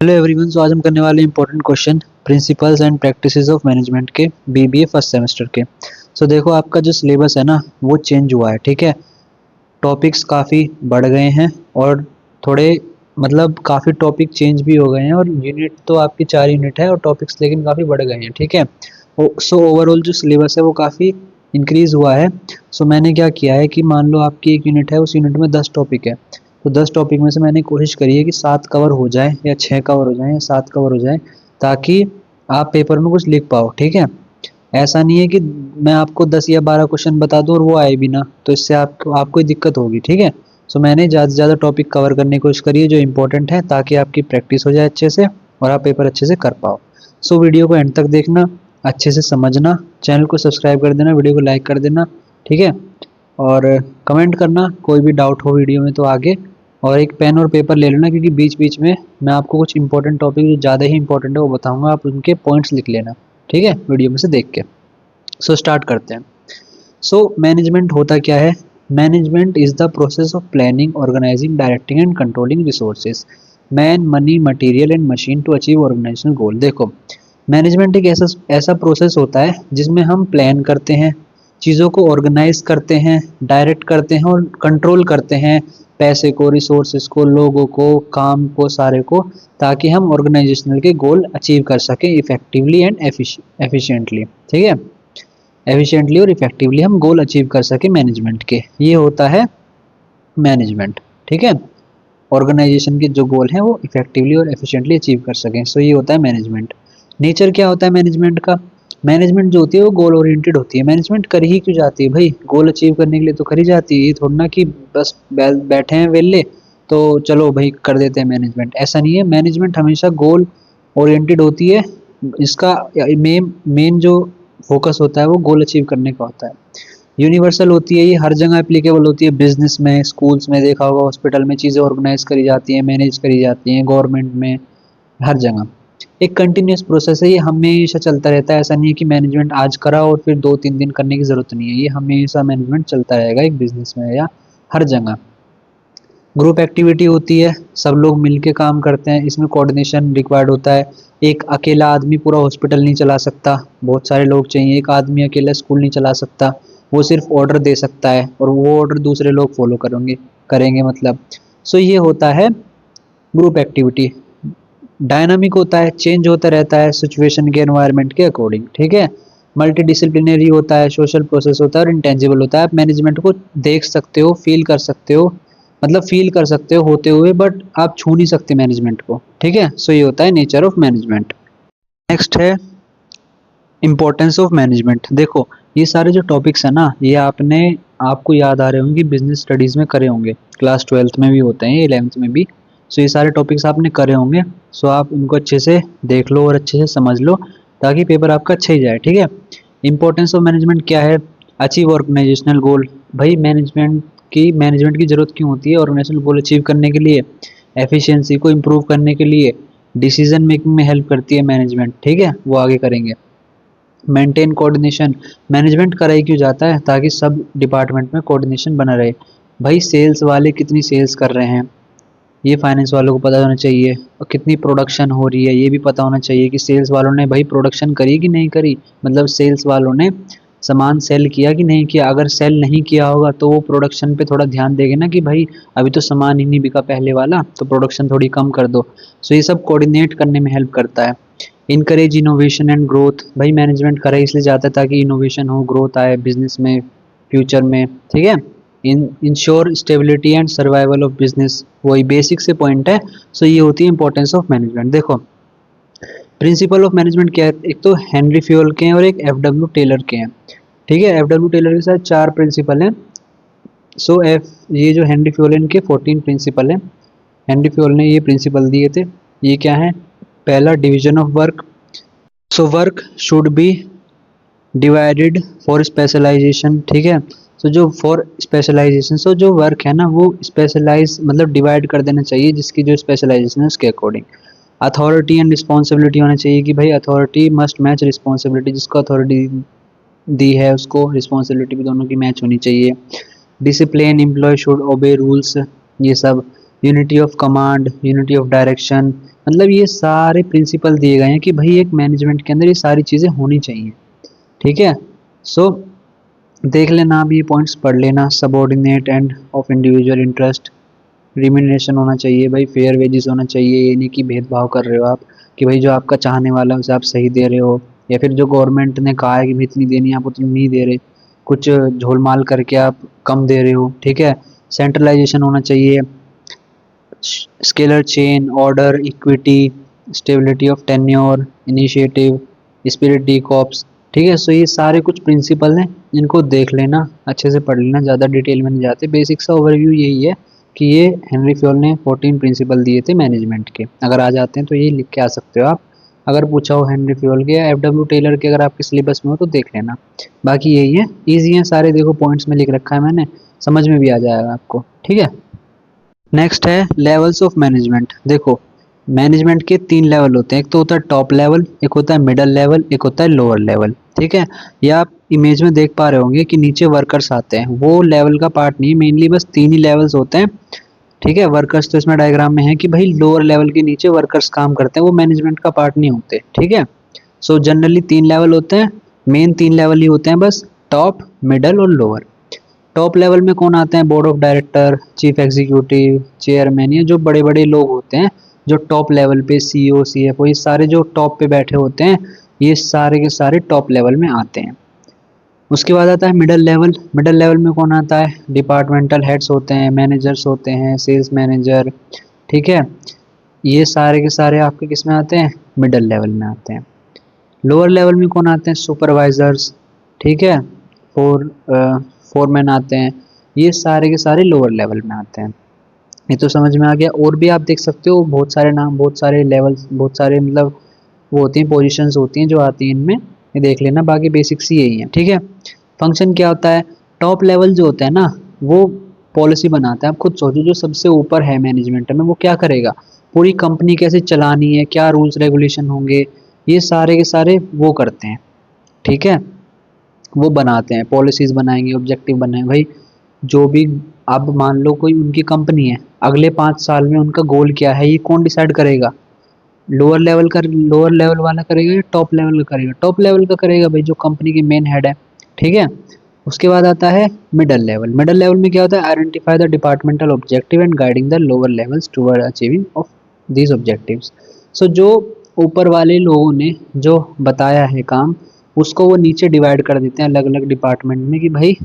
Hello everyone. सो आज हम करने वाले important question principles and practices of management के बीबीए फर्स्ट सेमेस्टर के। सो देखो, आपका जो सिलेबस है ना वो चेंज हुआ है, ठीक है। टॉपिक्स काफ़ी बढ़ गए हैं और थोड़े काफ़ी टॉपिक चेंज भी हो गए हैं, और यूनिट तो आपकी 4 यूनिट है और टॉपिक्स लेकिन काफ़ी बढ़ गए हैं, ठीक है। सो ओवरऑल जो सिलेबस है वो काफ़ी इंक्रीज हुआ है। सो मैंने क्या किया है कि मान लो आपकी एक यूनिट है, उस यूनिट में 10 टॉपिक है, तो 10 टॉपिक में से मैंने कोशिश करी है कि 7 कवर हो जाए या 6 कवर हो जाए या 7 कवर हो जाए, ताकि आप पेपर में कुछ लिख पाओ, ठीक है। ऐसा नहीं है कि मैं आपको 10 या 12 क्वेश्चन बता दूं और वो आए भी ना, तो इससे आपको ही दिक्कत होगी, ठीक है। सो मैंने ज़्यादा से ज़्यादा टॉपिक कवर करने की कोशिश करी है जो इंपॉर्टेंट है, ताकि आपकी प्रैक्टिस हो जाए अच्छे से और आप पेपर अच्छे से कर पाओ। सो वीडियो को एंड तक देखना, अच्छे से समझना, चैनल को सब्सक्राइब कर देना, वीडियो को लाइक कर देना, ठीक है। और कमेंट करना कोई भी डाउट हो वीडियो में तो आगे। और एक पेन और पेपर ले लेना, क्योंकि बीच बीच में मैं आपको कुछ इंपॉर्टेंट टॉपिक जो ज़्यादा ही इंपॉर्टेंट है वो बताऊंगा, आप उनके पॉइंट्स लिख लेना, ठीक है, वीडियो में से देख के। सो स्टार्ट करते हैं। सो मैनेजमेंट होता क्या है? Management is the process of planning, organizing, directing and controlling resources, man, money, material and machine to achieve organisational goal. देखो, मैनेजमेंट एक ऐसा ऐसा प्रोसेस होता है जिसमें हम प्लान करते हैं, चीज़ों को ऑर्गेनाइज करते हैं, डायरेक्ट करते हैं और कंट्रोल करते हैं, पैसे को, रिसोर्सेज को, लोगों को, काम को, सारे को, ताकि हम ऑर्गेनाइजेशनल के गोल अचीव कर सकें इफेक्टिवली एंड एफिशिएंटली, ठीक है। एफिशिएंटली और इफेक्टिवली हम गोल अचीव कर सके मैनेजमेंट के, ये होता है मैनेजमेंट, ठीक है। ऑर्गेनाइजेशन के जो गोल हैं वो इफेक्टिवली और एफिशिएंटली अचीव कर सकें, सो ये होता है मैनेजमेंट। नेचर क्या होता है मैनेजमेंट का? मैनेजमेंट जो होती है वो गोल ओरिएंटेड होती है। मैनेजमेंट कर ही क्यों जाती है भाई? गोल अचीव करने के लिए तो करी जाती है, ये थोड़ा ना कि बस बैठे हैं वेले तो चलो भाई कर देते हैं मैनेजमेंट, ऐसा नहीं है। मैनेजमेंट हमेशा गोल ओरिएंटेड होती है। इसका मेन मेन जो फोकस होता है वो गोल अचीव करने का होता है। यूनिवर्सल होती है, ये हर जगह एप्लीकेबल होती है। बिजनेस में, स्कूल्स में देखा होगा, हॉस्पिटल में चीज़ें ऑर्गेनाइज करी जाती हैं, मैनेज करी जाती हैं, गवर्नमेंट में, हर जगह। एक कंटिन्यूस प्रोसेस है, ये हमेशा चलता रहता है। ऐसा नहीं है कि मैनेजमेंट आज करा और फिर 2-3 दिन करने की ज़रूरत नहीं है, ये हमेशा मैनेजमेंट चलता रहेगा एक बिजनेस में या हर जगह। ग्रुप एक्टिविटी होती है, सब लोग मिलके काम करते हैं, इसमें कोऑर्डिनेशन रिक्वायर्ड होता है। एक अकेला आदमी पूरा हॉस्पिटल नहीं चला सकता, बहुत सारे लोग चाहिए। एक आदमी अकेला स्कूल नहीं चला सकता, वो सिर्फ ऑर्डर दे सकता है और वो ऑर्डर दूसरे लोग फॉलो करेंगे सो ये होता है ग्रुप एक्टिविटी। डायनामिक होता है, चेंज होता रहता है सिचुएशन के, एनवायरनमेंट के अकॉर्डिंग, ठीक है। मल्टी डिसिप्लिनरी होता है, सोशल प्रोसेस होता है और इंटेंजिबल होता है। आप मैनेजमेंट को देख सकते हो, फील कर सकते हो, फील कर सकते हो होते हुए, बट आप छू नहीं सकते मैनेजमेंट को, ठीक है। सो ये होता है नेचर ऑफ मैनेजमेंट। नेक्स्ट है इम्पोर्टेंस ऑफ मैनेजमेंट। देखो, ये सारे जो टॉपिक्स है ना, ये आपको याद आ रहे होंगे, बिजनेस स्टडीज़ में करे होंगे, क्लास 12th में भी होते हैं, 11th में भी। सो ये सारे टॉपिक्स आपने करे होंगे। सो आप उनको अच्छे से देख लो और अच्छे से समझ लो, ताकि पेपर आपका अच्छा ही जाए, ठीक है। इंपॉर्टेंस ऑफ मैनेजमेंट क्या है? अचीव ऑर्गेनाइजेशनल गोल। भाई मैनेजमेंट की ज़रूरत क्यों होती है? ऑर्गेनाइजेशनल गोल अचीव करने के लिए, एफिशिएंसी को इम्प्रूव करने के लिए, डिसीजन मेकिंग में हेल्प करती है मैनेजमेंट, ठीक है, वो आगे करेंगे। Maintain coordination. मैनेजमेंट कराई क्यों जाता है? ताकि सब डिपार्टमेंट में कोऑर्डिनेशन बना रहे। भाई सेल्स वाले कितनी सेल्स कर रहे हैं, ये फाइनेंस वालों को पता होना चाहिए, और कितनी प्रोडक्शन हो रही है ये भी पता होना चाहिए कि सेल्स वालों ने भाई प्रोडक्शन करी कि नहीं करी, सेल्स वालों ने सामान सेल किया कि नहीं किया। अगर सेल नहीं किया होगा तो वो प्रोडक्शन पे थोड़ा ध्यान देंगे ना, कि भाई अभी तो सामान ही नहीं बिका पहले वाला, तो प्रोडक्शन थोड़ी कम कर दो। सो ये सब कोऑर्डिनेट करने में हेल्प करता है। Encourage innovation and growth. भाई मैनेजमेंट करा इसलिए जाता है ताकि इनोवेशन हो, ग्रोथ आए बिजनेस में, फ्यूचर में, ठीक है। Ensure stability and survival of business, वही बेसिक से पॉइंट है। सो ये होती है इंपॉर्टेंस ऑफ मैनेजमेंट। देखो, प्रिंसिपल ऑफ मैनेजमेंट क्या है? एक तो हेनरी फ्यूल के हैं और एक एफ.डब्ल्यू. टेलर के हैं, ठीक है। एफ.डब्ल्यू. टेलर के साथ 4 प्रिंसिपल हैं। सो ये जो हेनरी फ्यूल है, इनके 14 प्रिंसिपल हैं। हेनरी फ्यूल ने ये प्रिंसिपल दिए थे। ये क्या है? पहला, division of work. So work should be divided for specialisation, ठीक है। सो जो फॉर स्पेशलाइजेशन, सो जो वर्क है ना वो स्पेशलाइज डिवाइड कर देना चाहिए, जिसकी जो स्पेशलाइजेशन है उसके अकॉर्डिंग। अथॉरिटी एंड रिस्पॉन्सिबिलिटी होना चाहिए कि भाई अथॉरिटी मस्ट मैच रिस्पॉन्सिबिलिटी, जिसको अथॉरिटी दी है उसको रिस्पॉन्सिबिलिटी भी दोनों की मैच होनी चाहिए। Discipline, employ should obey rules, ये सब। Unity of command, unity of direction, मतलब ये सारे प्रिंसिपल दिए गए हैं कि भाई एक मैनेजमेंट के अंदर ये सारी चीज़ें होनी चाहिए। ठीक है, सो देख लेना, आप ये पॉइंट्स पढ़ लेना। Subordinate end of individual interest, remuneration होना चाहिए भाई, फेयर वेजेस होना चाहिए, ये नहीं कि भेदभाव कर रहे हो आप कि भाई जो आपका चाहने वाला है उसे आप सही दे रहे हो, या फिर जो गवर्नमेंट ने कहा है कि भाई इतनी देनी है आप उतनी नहीं दे रहे, कुछ झोलमाल करके आप कम दे रहे हो। ठीक है, सेंट्रलाइजेशन होना चाहिए, scalar chain, order, equity, stability of tenure, initiative, spirit D cops. ठीक है, सो ये सारे कुछ प्रिंसिपल हैं, इनको देख लेना, अच्छे से पढ़ लेना, ज़्यादा डिटेल में नहीं जाते, बेसिक सा ओवरव्यू यही है कि ये हेनरी फ्योल ने 14 प्रिंसिपल दिए थे मैनेजमेंट के। अगर आ जाते हैं तो ये लिख के आ सकते हो आप, अगर पूछा हो हेनरी फ्योल के या एफ डब्ल्यू टेलर के अगर आपके सिलेबस में हो तो देख लेना। बाकी यही है, ईजी है सारे, देखो पॉइंट्स में लिख रखा है मैंने, समझ में भी आ जाएगा आपको। ठीक है, नेक्स्ट है लेवल्स ऑफ मैनेजमेंट। देखो मैनेजमेंट के 3 लेवल होते हैं, एक तो होता है टॉप लेवल, एक होता है मिडल लेवल, एक होता है लोअर लेवल। ठीक है, ये आप इमेज में देख पा रहे होंगे कि नीचे वर्कर्स आते हैं, वो लेवल का पार्ट नहीं है, मेनली बस 3 ही लेवल्स होते हैं। ठीक है, वर्कर्स तो इसमें डायग्राम में है कि भाई लोअर लेवल के नीचे वर्कर्स काम करते हैं, वो मैनेजमेंट का पार्ट नहीं होते। ठीक है, सो जनरली 3 लेवल होते हैं, मेन 3 लेवल ही होते हैं बस, टॉप, मिडल और लोअर। टॉप लेवल में कौन आते हैं, board of director, chief executive, chairman, ये जो बड़े बड़े लोग होते हैं जो टॉप लेवल पे, सीईओ, सीएफओ, ये सारे जो टॉप पे बैठे होते हैं, ये सारे के सारे टॉप लेवल में आते हैं। उसके बाद आता है मिडल लेवल। मिडल लेवल में कौन आता है, डिपार्टमेंटल हेड्स होते हैं, मैनेजर्स होते हैं, सेल्स मैनेजर। ठीक है, ये सारे के सारे आपके किस में आते हैं, मिडल लेवल में आते हैं। लोअर लेवल में कौन आते हैं, सुपरवाइजर्स। ठीक है, फोर फोरमैन आते हैं, ये सारे के सारे लोअर लेवल में आते हैं। ये तो समझ में आ गया, और भी आप देख सकते हो बहुत सारे नाम, बहुत सारे लेवल्स, बहुत सारे मतलब वो होती हैं, पोजीशंस होती हैं जो आती हैं इनमें, ये देख लेना, बाकी बेसिक्स ही यही है। ठीक है, फंक्शन क्या होता है, टॉप लेवल जो होता है ना वो पॉलिसी बनाता है। आप खुद सोचो, जो सबसे ऊपर है मैनेजमेंट में, वो क्या करेगा, पूरी कंपनी कैसे चलानी है, क्या रूल्स रेगुलेशन होंगे, ये सारे के सारे वो करते हैं। ठीक है, वो बनाते हैं, पॉलिसीज बनाएंगे, ऑब्जेक्टिव बनाएंगे भाई। जो भी, अब मान लो कोई उनकी कंपनी है, अगले 5 साल में उनका गोल क्या है, ये कौन डिसाइड करेगा, लोअर लेवल वाला करेगा या टॉप लेवल का करेगा, टॉप लेवल का करेगा भाई, जो कंपनी के मेन हेड है। ठीक है, उसके बाद आता है मिडल लेवल। मिडल लेवल में क्या होता है, identify the departmental objective and guiding the lower levels toward achieving of these objectives. So जो ऊपर वाले लोगों ने जो बताया है काम, उसको वो नीचे डिवाइड कर देते हैं अलग अलग डिपार्टमेंट में कि भाई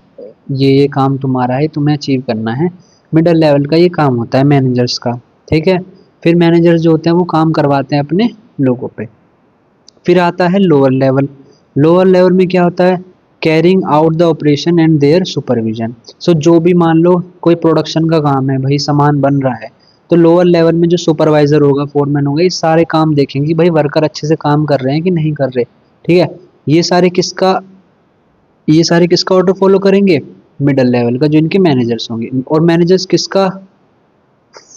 ये काम तुम्हारा है, तुम्हें अचीव करना है। मिडल लेवल का ये काम होता है मैनेजर्स का। ठीक है, फिर मैनेजर्स जो होते हैं वो काम करवाते हैं अपने लोगों पे। फिर आता है लोअर लेवल। लोअर लेवल में क्या होता है, carrying out the operation and their supervision. So जो भी मान लो कोई प्रोडक्शन का काम है भाई, सामान बन रहा है, तो लोअर लेवल में जो सुपरवाइजर होगा, फोरमैन होगा, ये सारे काम देखेंगे भाई वर्कर अच्छे से काम कर रहे हैं कि नहीं कर रहे। ठीक है, ये सारे किसका ये सारे किसका ऑर्डर फॉलो करेंगे, मिडल लेवल का, जो इनके मैनेजर्स होंगे। और मैनेजर्स किसका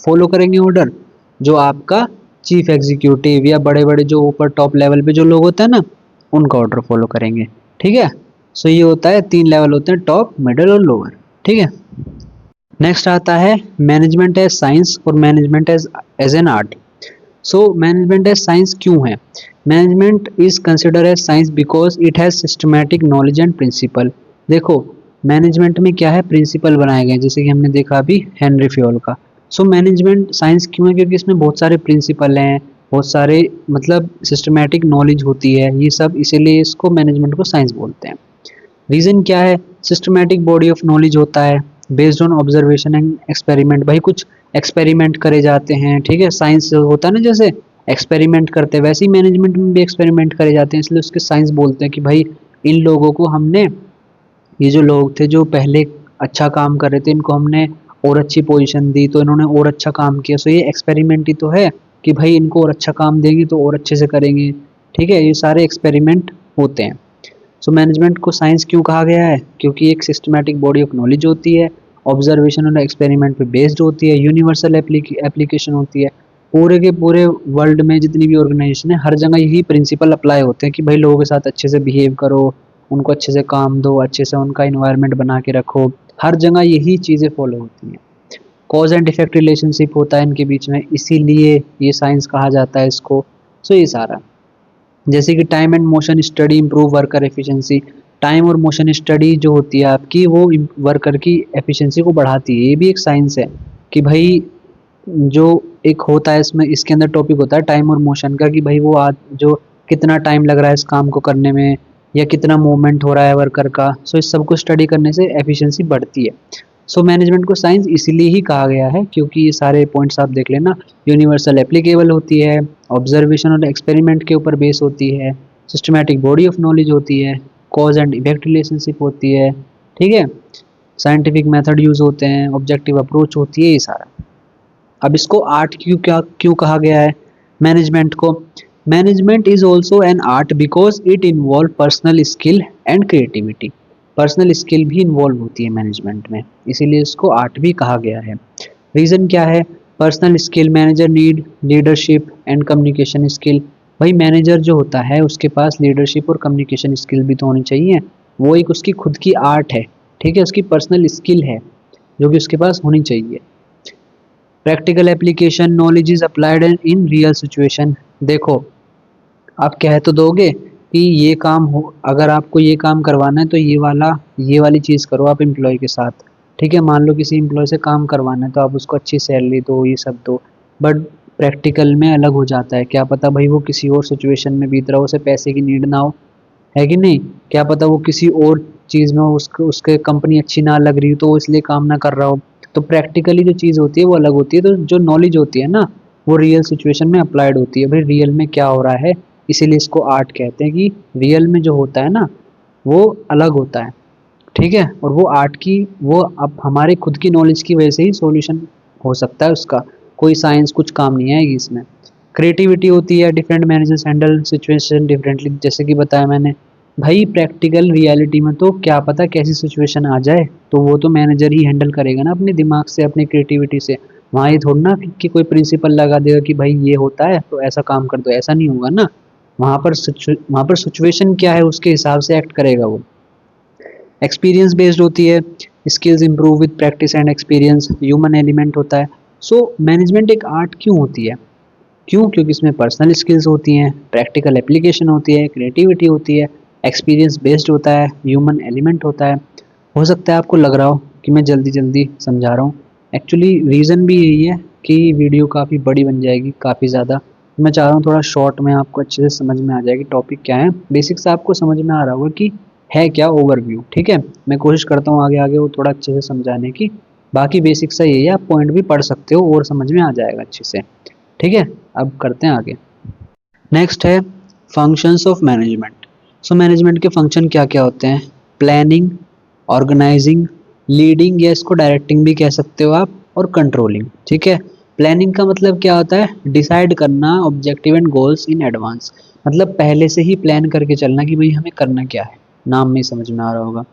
फॉलो करेंगे ऑर्डर, जो आपका चीफ एग्जीक्यूटिव या बड़े बड़े जो ऊपर टॉप लेवल पे जो लोग होते हैं ना, उनका ऑर्डर फॉलो करेंगे। ठीक है, सो ये होता है 3 लेवल होते हैं, टॉप, मिडल और लोअर। ठीक है, नेक्स्ट आता है मैनेजमेंट एज साइंस और management as as an art. So management as science क्यों है, management is consider as science because it has systematic knowledge and principle. देखो मैनेजमेंट में क्या है, प्रिंसिपल बनाए गए, जैसे कि हमने देखा अभी हेनरी फ्योल का। सो मैनेजमेंट साइंस क्यों है, क्योंकि इसमें बहुत सारे प्रिंसिपल हैं, बहुत सारे मतलब सिस्टमैटिक नॉलेज होती है, ये सब इसीलिए इसको मैनेजमेंट को साइंस बोलते हैं। रीज़न क्या है, सिस्टमैटिक बॉडी ऑफ नॉलेज होता है, based on observation and experiment. भाई कुछ एक्सपेरिमेंट करे जाते हैं। ठीक है, साइंस होता है ना, जैसे एक्सपेरिमेंट करते हैं, वैसे ही मैनेजमेंट में भी एक्सपेरिमेंट करे जाते हैं, इसलिए उसके साइंस बोलते हैं कि भाई इन लोगों को हमने, ये जो लोग थे जो पहले अच्छा काम कर रहे थे, इनको हमने और अच्छी पोजीशन दी तो इन्होंने और अच्छा काम किया, सो ये एक्सपेरिमेंट ही तो है कि भाई इनको और अच्छा काम देंगे तो और अच्छे से करेंगे। ठीक है, ये सारे एक्सपेरिमेंट होते हैं। सो मैनेजमेंट को साइंस क्यों कहा गया है, क्योंकि एक सिस्टमैटिक बॉडी ऑफ नॉलेज होती है, ऑब्जर्वेशन और एक्सपेरिमेंट पे बेस्ड होती है, यूनिवर्सल एप्लीकेशन होती है। पूरे के पूरे वर्ल्ड में जितनी भी ऑर्गेनाइजेशन है, हर जगह यही प्रिंसिपल अप्लाई होते हैं कि भाई लोगों के साथ अच्छे से बिहेव करो, उनको अच्छे से काम दो, अच्छे से उनका इन्वायरमेंट बना के रखो, हर जगह यही चीज़ें फॉलो होती हैं। कॉज एंड इफेक्ट रिलेशनशिप होता है इनके बीच में, इसीलिए ये साइंस कहा जाता है इसको। सो ये सारा, जैसे कि time and motion study improve worker efficiency. Time और मोशन स्टडी जो होती है आपकी, वो वर्कर की एफिशिएंसी को बढ़ाती है। ये भी एक साइंस है कि भाई जो एक होता है इसमें, इसके अंदर टॉपिक होता है टाइम और मोशन का, कि भाई वो आज जो कितना टाइम लग रहा है इस काम को करने में, या कितना मूवमेंट हो रहा है वर्कर का। सो इस सब को स्टडी करने से एफिशिएंसी बढ़ती है। सो मैनेजमेंट को साइंस इसीलिए ही कहा गया है क्योंकि ये सारे पॉइंट्स आप देख लेना, यूनिवर्सल एप्लीकेबल होती है, ऑब्जर्वेशन और एक्सपेरिमेंट के ऊपर बेस होती है, सिस्टमैटिक बॉडी ऑफ नॉलेज होती है, कॉज एंड इफेक्ट रिलेशनशिप होती है, ठीक है, साइंटिफिक मेथड यूज होते हैं, ऑब्जेक्टिव अप्रोच होती है, ये सारा। अब इसको आर्ट क्यों कहा गया है मैनेजमेंट को? Management is also an art because it involve personal skill and creativity. Personal skill भी इन्वॉल्व होती है मैनेजमेंट में, इसीलिए इसको आर्ट भी कहा गया है। रीज़न क्या है? Personal skill, manager need leadership and communication skill. भाई मैनेजर जो होता है उसके पास लीडरशिप और कम्युनिकेशन स्किल भी तो होनी चाहिए, वो एक उसकी खुद की आर्ट है, ठीक है, उसकी पर्सनल स्किल है जो कि उसके पास होनी चाहिए। Practical application, knowledge is applied in real situation. देखो आप कह तो दोगे कि ये काम हो, अगर आपको ये काम करवाना है तो ये वाली चीज़ करो आप एम्प्लॉय के साथ, ठीक है। मान लो किसी एम्प्लॉय से काम करवाना है तो आप उसको अच्छी सैलरी दो, ये सब दो, बट प्रैक्टिकल में अलग हो जाता है। क्या पता भाई वो किसी और सिचुएशन में बीत रहा हो, उसे पैसे की नीड ना हो, है कि नहीं? क्या पता वो किसी और चीज़ में उसको उसके कंपनी अच्छी ना लग रही हो तो वो इसलिए काम ना कर रहा हो। तो प्रैक्टिकली जो चीज़ होती है वो अलग होती है। तो जो नॉलेज होती है ना, वो रियल सिचुएशन में अप्लाइड होती है। भाई रियल में क्या हो रहा है, इसीलिए इसको आर्ट कहते हैं कि रियल में जो होता है ना वो अलग होता है, ठीक है। और वो आर्ट की, वो अब हमारे खुद की नॉलेज की वजह से ही सॉल्यूशन हो सकता है उसका, कोई साइंस कुछ काम नहीं आएगी इसमें। क्रिएटिविटी होती है, different managers handle situation differently, जैसे कि बताया मैंने। भाई प्रैक्टिकल रियलिटी में तो क्या पता कैसी सिचुएशन आ जाए, तो वो तो मैनेजर ही हैंडल करेगा ना अपने दिमाग से, अपनी क्रिएटिविटी से। वहाँ ये थोड़ा ना कि कोई प्रिंसिपल लगा देगा कि भाई ये होता है तो ऐसा काम कर दो, ऐसा नहीं होगा ना। वहाँ पर सिचुएशन क्या है उसके हिसाब से एक्ट करेगा वो। एक्सपीरियंस बेस्ड होती है, skills improve with practice and experience, human element होता है। सो मैनेजमेंट एक आर्ट क्यों होती है? क्यों? क्योंकि इसमें पर्सनल स्किल्स होती हैं, प्रैक्टिकल एप्लीकेशन होती है, क्रिएटिविटी होती है, एक्सपीरियंस बेस्ड होता है, ह्यूमन एलिमेंट होता है। हो सकता है आपको लग रहा हो कि मैं जल्दी जल्दी समझा रहा हूँ, एक्चुअली रीज़न भी यही है कि वीडियो काफ़ी बड़ी बन जाएगी, काफ़ी ज़्यादा। मैं चाह रहा हूँ थोड़ा शॉर्ट में आपको अच्छे से समझ में आ जाएगी टॉपिक क्या है, बेसिक्स आपको समझ में आ रहा होगा कि है क्या ओवरव्यू, ठीक है। मैं कोशिश करता हूँ आगे आगे वो थोड़ा अच्छे से समझाने की। बाकी बेसिक्स है यही है, आप पॉइंट भी पढ़ सकते हो और समझ में आ जाएगा अच्छे से, ठीक है। अब करते हैं आगे। नेक्स्ट है functions of management. So management के फंक्शन क्या क्या होते हैं? प्लानिंग, ऑर्गेनाइजिंग, लीडिंग, या इसको डायरेक्टिंग भी कह सकते हो आप, और कंट्रोलिंग, ठीक है। प्लानिंग का मतलब क्या होता है? डिसाइड करना objective and goals in advance. मतलब पहले से ही प्लान करके चलना कि भाई हमें करना क्या है, नाम में समझ में आ रहा होगा।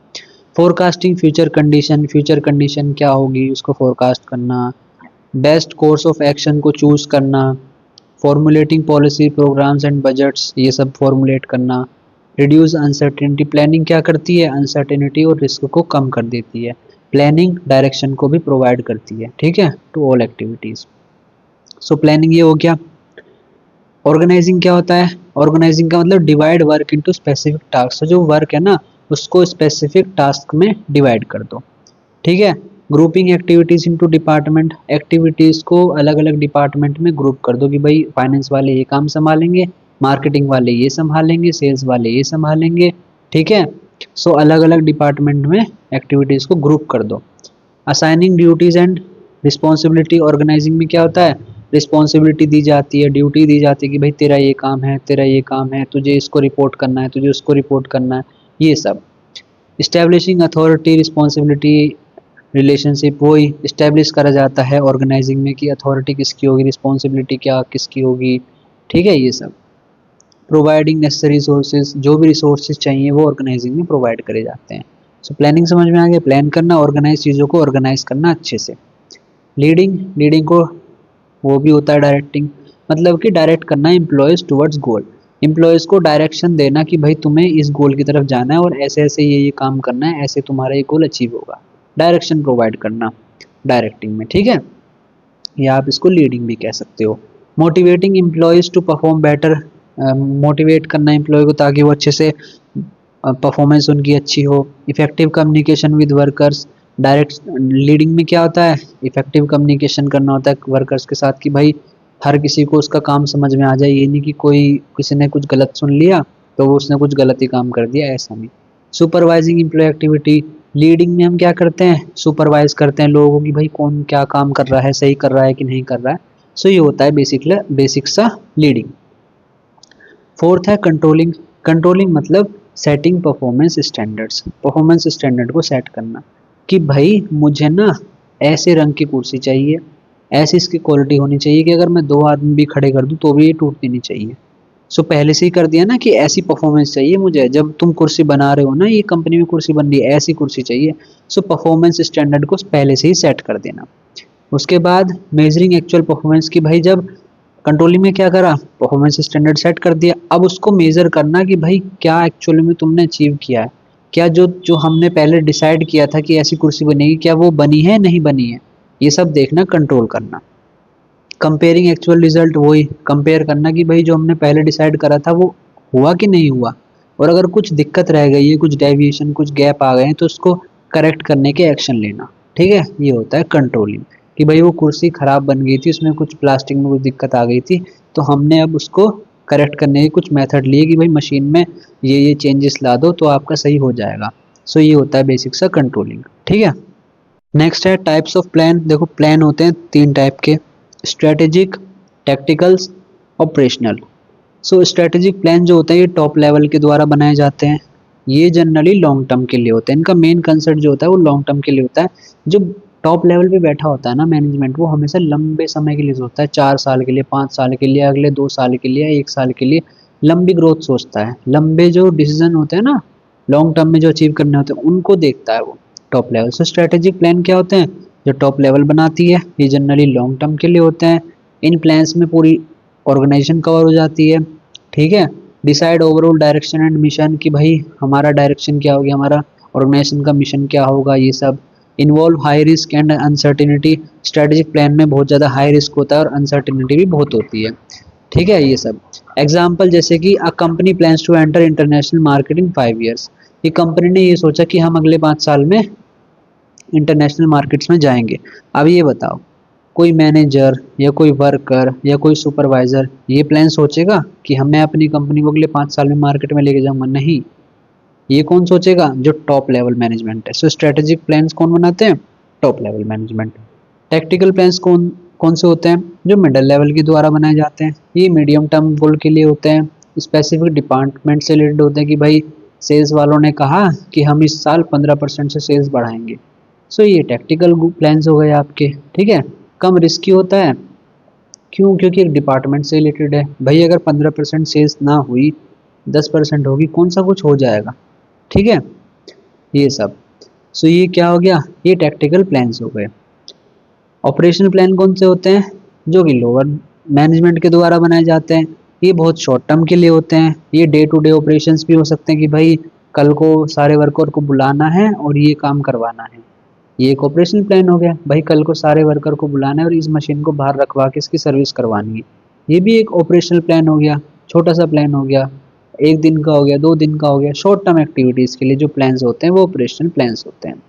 Forecasting future condition, future condition क्या होगी उसको फोरकास्ट करना। बेस्ट कोर्स ऑफ एक्शन को चूज करना। Formulating policy, programmes and budgets, ये सब फॉर्मुलेट करना। रिड्यूस अनसर्टेनिटी, प्लानिंग क्या करती है? अनसर्टेनिटी और रिस्क को कम कर देती है। प्लानिंग डायरेक्शन को भी प्रोवाइड करती है, ठीक है, to all activities. So planning ये हो गया। ऑर्गेनाइजिंग क्या होता है? ऑर्गेनाइजिंग का मतलब divide work into specific task. तो जो वर्क है ना उसको स्पेसिफिक टास्क में डिवाइड कर दो, ठीक है। Grouping activities into department, activities को अलग अलग डिपार्टमेंट में ग्रुप कर दो कि भाई फाइनेंस वाले ये काम संभालेंगे, मार्केटिंग वाले ये संभालेंगे, सेल्स वाले ये संभालेंगे, ठीक है। सो अलग अलग डिपार्टमेंट में एक्टिविटीज को ग्रुप कर दो। Assigning duties and responsibility, organising में क्या होता है? रिस्पॉन्सिबिलिटी दी जाती है, ड्यूटी दी जाती है कि भाई तेरा ये काम है, तेरा ये काम है, तुझे इसको रिपोर्ट करना है, तुझे उसको रिपोर्ट करना है, ये सब। इस्टेब्लिशिंग अथॉरिटी रिस्पॉन्सिबिलिटी रिलेशनशिप, वही इस्टेब्लिश करा जाता है ऑर्गेनाइजिंग में कि अथॉरिटी किसकी होगी, रिस्पॉन्सिबिलिटी क्या किसकी होगी, ठीक है, ये सब। प्रोवाइडिंग नेसेसरी रिसोर्सेज, जो भी रिसोर्सेज चाहिए वो ऑर्गेनाइजिंग में प्रोवाइड करे जाते हैं। सो प्लानिंग समझ में आ गया, प्लान करना, ऑर्गेनाइज चीज़ों को ऑर्गेनाइज करना अच्छे से। लीडिंग, लीडिंग को वो भी होता है डायरेक्टिंग, मतलब कि डायरेक्ट करना एम्प्लॉयज़ टुवर्ड्स गोल। एम्प्लॉयज़ को डायरेक्शन देना कि भाई तुम्हें इस गोल की तरफ जाना है और ऐसे ऐसे ये काम करना है, ऐसे तुम्हारा ये गोल अचीव होगा। डायरेक्शन प्रोवाइड करना। डायरेक्टिंग में, ठीक है, या आप इसको लीडिंग भी कह सकते हो। Motivating employees to perform better, motivate करना एम्प्लॉय को ताकि वो अच्छे से परफॉर्मेंस उनकी अच्छी हो। Effective communication with workers, direct leading में क्या होता है, इफेक्टिव कम्युनिकेशन करना होता है वर्कर्स के साथ कि भाई हर किसी को उसका काम समझ में आ जाए, ये नहीं कि कोई किसी ने कुछ गलत सुन लिया तो वो उसने कुछ गलत ही काम कर दिया, ऐसा नहीं। सुपरवाइजिंग एम्प्लॉय एक्टिविटी, लीडिंग में हम क्या करते हैं, सुपरवाइज करते हैं लोगों की भाई कौन क्या काम कर रहा है, सही कर रहा है कि नहीं कर रहा है। सो ये होता है बेसिक सा लीडिंग। फोर्थ है कंट्रोलिंग। कंट्रोलिंग मतलब setting performance standards, performance standard को सेट करना कि भाई मुझे ना ऐसे रंग की कुर्सी चाहिए, ऐसी इसकी क्वालिटी होनी चाहिए कि अगर मैं 2 आदमी भी खड़े कर दूं तो भी ये टूटनी नहीं चाहिए। सो पहले से ही कर दिया ना कि ऐसी परफॉर्मेंस चाहिए मुझे, जब तुम कुर्सी बना रहे हो ना, ये कंपनी में कुर्सी बन रही है, ऐसी कुर्सी चाहिए। सो परफॉर्मेंस स्टैंडर्ड को पहले से ही सेट कर देना। उसके बाद मेजरिंग एक्चुअल परफॉर्मेंस की भाई जब कंट्रोलिंग में क्या करा, परफॉर्मेंस स्टैंडर्ड सेट कर दिया, अब उसको मेजर करना कि भाई क्या एक्चुअली में तुमने अचीव किया है, क्या जो जो हमने पहले डिसाइड किया था कि ऐसी कुर्सी बनेगी क्या वो बनी है नहीं बनी है, ये सब देखना, कंट्रोल करना। कंपेयरिंग एक्चुअल रिजल्ट, वही कंपेयर करना कि भाई जो हमने पहले डिसाइड करा था वो हुआ कि नहीं हुआ, और अगर कुछ दिक्कत रह गई है, कुछ डेविएशन कुछ गैप आ गए हैं तो उसको करेक्ट करने के एक्शन लेना, ठीक है, ये होता है कंट्रोलिंग। कि भाई वो कुर्सी खराब बन गई थी, उसमें कुछ प्लास्टिक में कुछ दिक्कत आ गई थी, तो हमने अब उसको करेक्ट करने के कुछ मेथड लिए कि भाई मशीन में ये चेंजेस ला दो तो आपका सही हो जाएगा। सो ये होता है बेसिक सा कंट्रोलिंग, ठीक है। नेक्स्ट है टाइप्स ऑफ प्लान। देखो प्लान होते हैं 3 टाइप के, स्ट्रेटेजिक, टैक्टिकल्स, ऑपरेशनल। सो स्ट्रेटेजिक प्लान जो होते हैं ये टॉप लेवल के द्वारा बनाए जाते हैं, ये जनरली लॉन्ग टर्म के लिए होते हैं, इनका मेन कंसेप्ट जो होता है वो लॉन्ग टर्म के लिए होता है। जो टॉप लेवल पे बैठा होता है ना मैनेजमेंट, वो हमेशा लंबे समय के लिए सोचता है, 4 साल के लिए, 5 साल के लिए, अगले 2 साल के लिए, 1 साल के लिए, लंबी ग्रोथ सोचता है। लंबे जो डिसीजन होते हैं ना लॉन्ग टर्म में जो अचीव करने होते हैं उनको देखता है वो टॉप लेवल। सो स्ट्रेटेजिक प्लान क्या होते हैं, जो टॉप लेवल बनाती है, ये जनरली लॉन्ग टर्म के लिए होते हैं। इन प्लान्स में पूरी ऑर्गेनाइजेशन कवर हो जाती है, ठीक है। Decide overall direction and mission, कि भाई हमारा डायरेक्शन क्या होगी, हमारा ऑर्गेनाइजेशन का मिशन क्या होगा, ये सब। Involve high risk and uncertainty, strategic plan में बहुत ज़्यादा हाई रिस्क होता है और अनसर्टिनिटी भी बहुत होती है, ठीक है, ये सब। एग्जाम्पल जैसे कि a company plans to enter international market in 5 years, ये कंपनी ने ये सोचा कि हम अगले 5 साल में इंटरनेशनल मार्केट्स में जाएंगे। अब ये बताओ कोई मैनेजर या कोई वर्कर या कोई सुपरवाइजर ये प्लान सोचेगा कि हम मैं अपनी कंपनी को अगले 5 साल में मार्केट में लेके जाऊंगा, नहीं। ये कौन सोचेगा, जो टॉप लेवल मैनेजमेंट है। सो स्ट्रेटेजिक प्लान्स कौन बनाते हैं, top level management. Tactical plans कौन कौन से होते हैं, जो मिडिल लेवल के द्वारा बनाए जाते हैं, ये मीडियम टर्म गोल के लिए होते हैं, स्पेसिफिक डिपार्टमेंट से रिलेटेड होते हैं कि भाई सेल्स वालों ने कहा कि हम इस साल 15% से सेल्स बढ़ाएंगे। सो ये टैक्टिकल प्लान्स हो गए आपके, ठीक है। कम रिस्की होता है, क्यों, क्योंकि एक डिपार्टमेंट से रिलेटेड है, भाई अगर 15% सेल्स ना हुई, 10% होगी, कौन सा कुछ हो जाएगा, ठीक है, ये सब। सो ये क्या हो गया, ये टैक्टिकल प्लान्स हो गए। ऑपरेशनल प्लान कौन से होते हैं, जो कि लोअर मैनेजमेंट के द्वारा बनाए जाते हैं, ये बहुत शॉर्ट टर्म के लिए होते हैं, ये डे टू डे ऑपरेशंस भी हो सकते हैं कि भाई कल को सारे वर्कर को बुलाना है और ये काम करवाना है, ये एक ऑपरेशनल प्लान हो गया, भाई कल को सारे वर्कर को बुलाना है और इस मशीन को बाहर रखवा के इसकी सर्विस करवानी है, ये भी एक ऑपरेशनल प्लान हो गया, छोटा सा प्लान हो गया, 1 दिन का हो गया, 2 दिन का हो गया, शॉर्ट टर्म एक्टिविटीज़ के लिए जो प्लान्स होते हैं वो ऑपरेशनल प्लान्स होते हैं।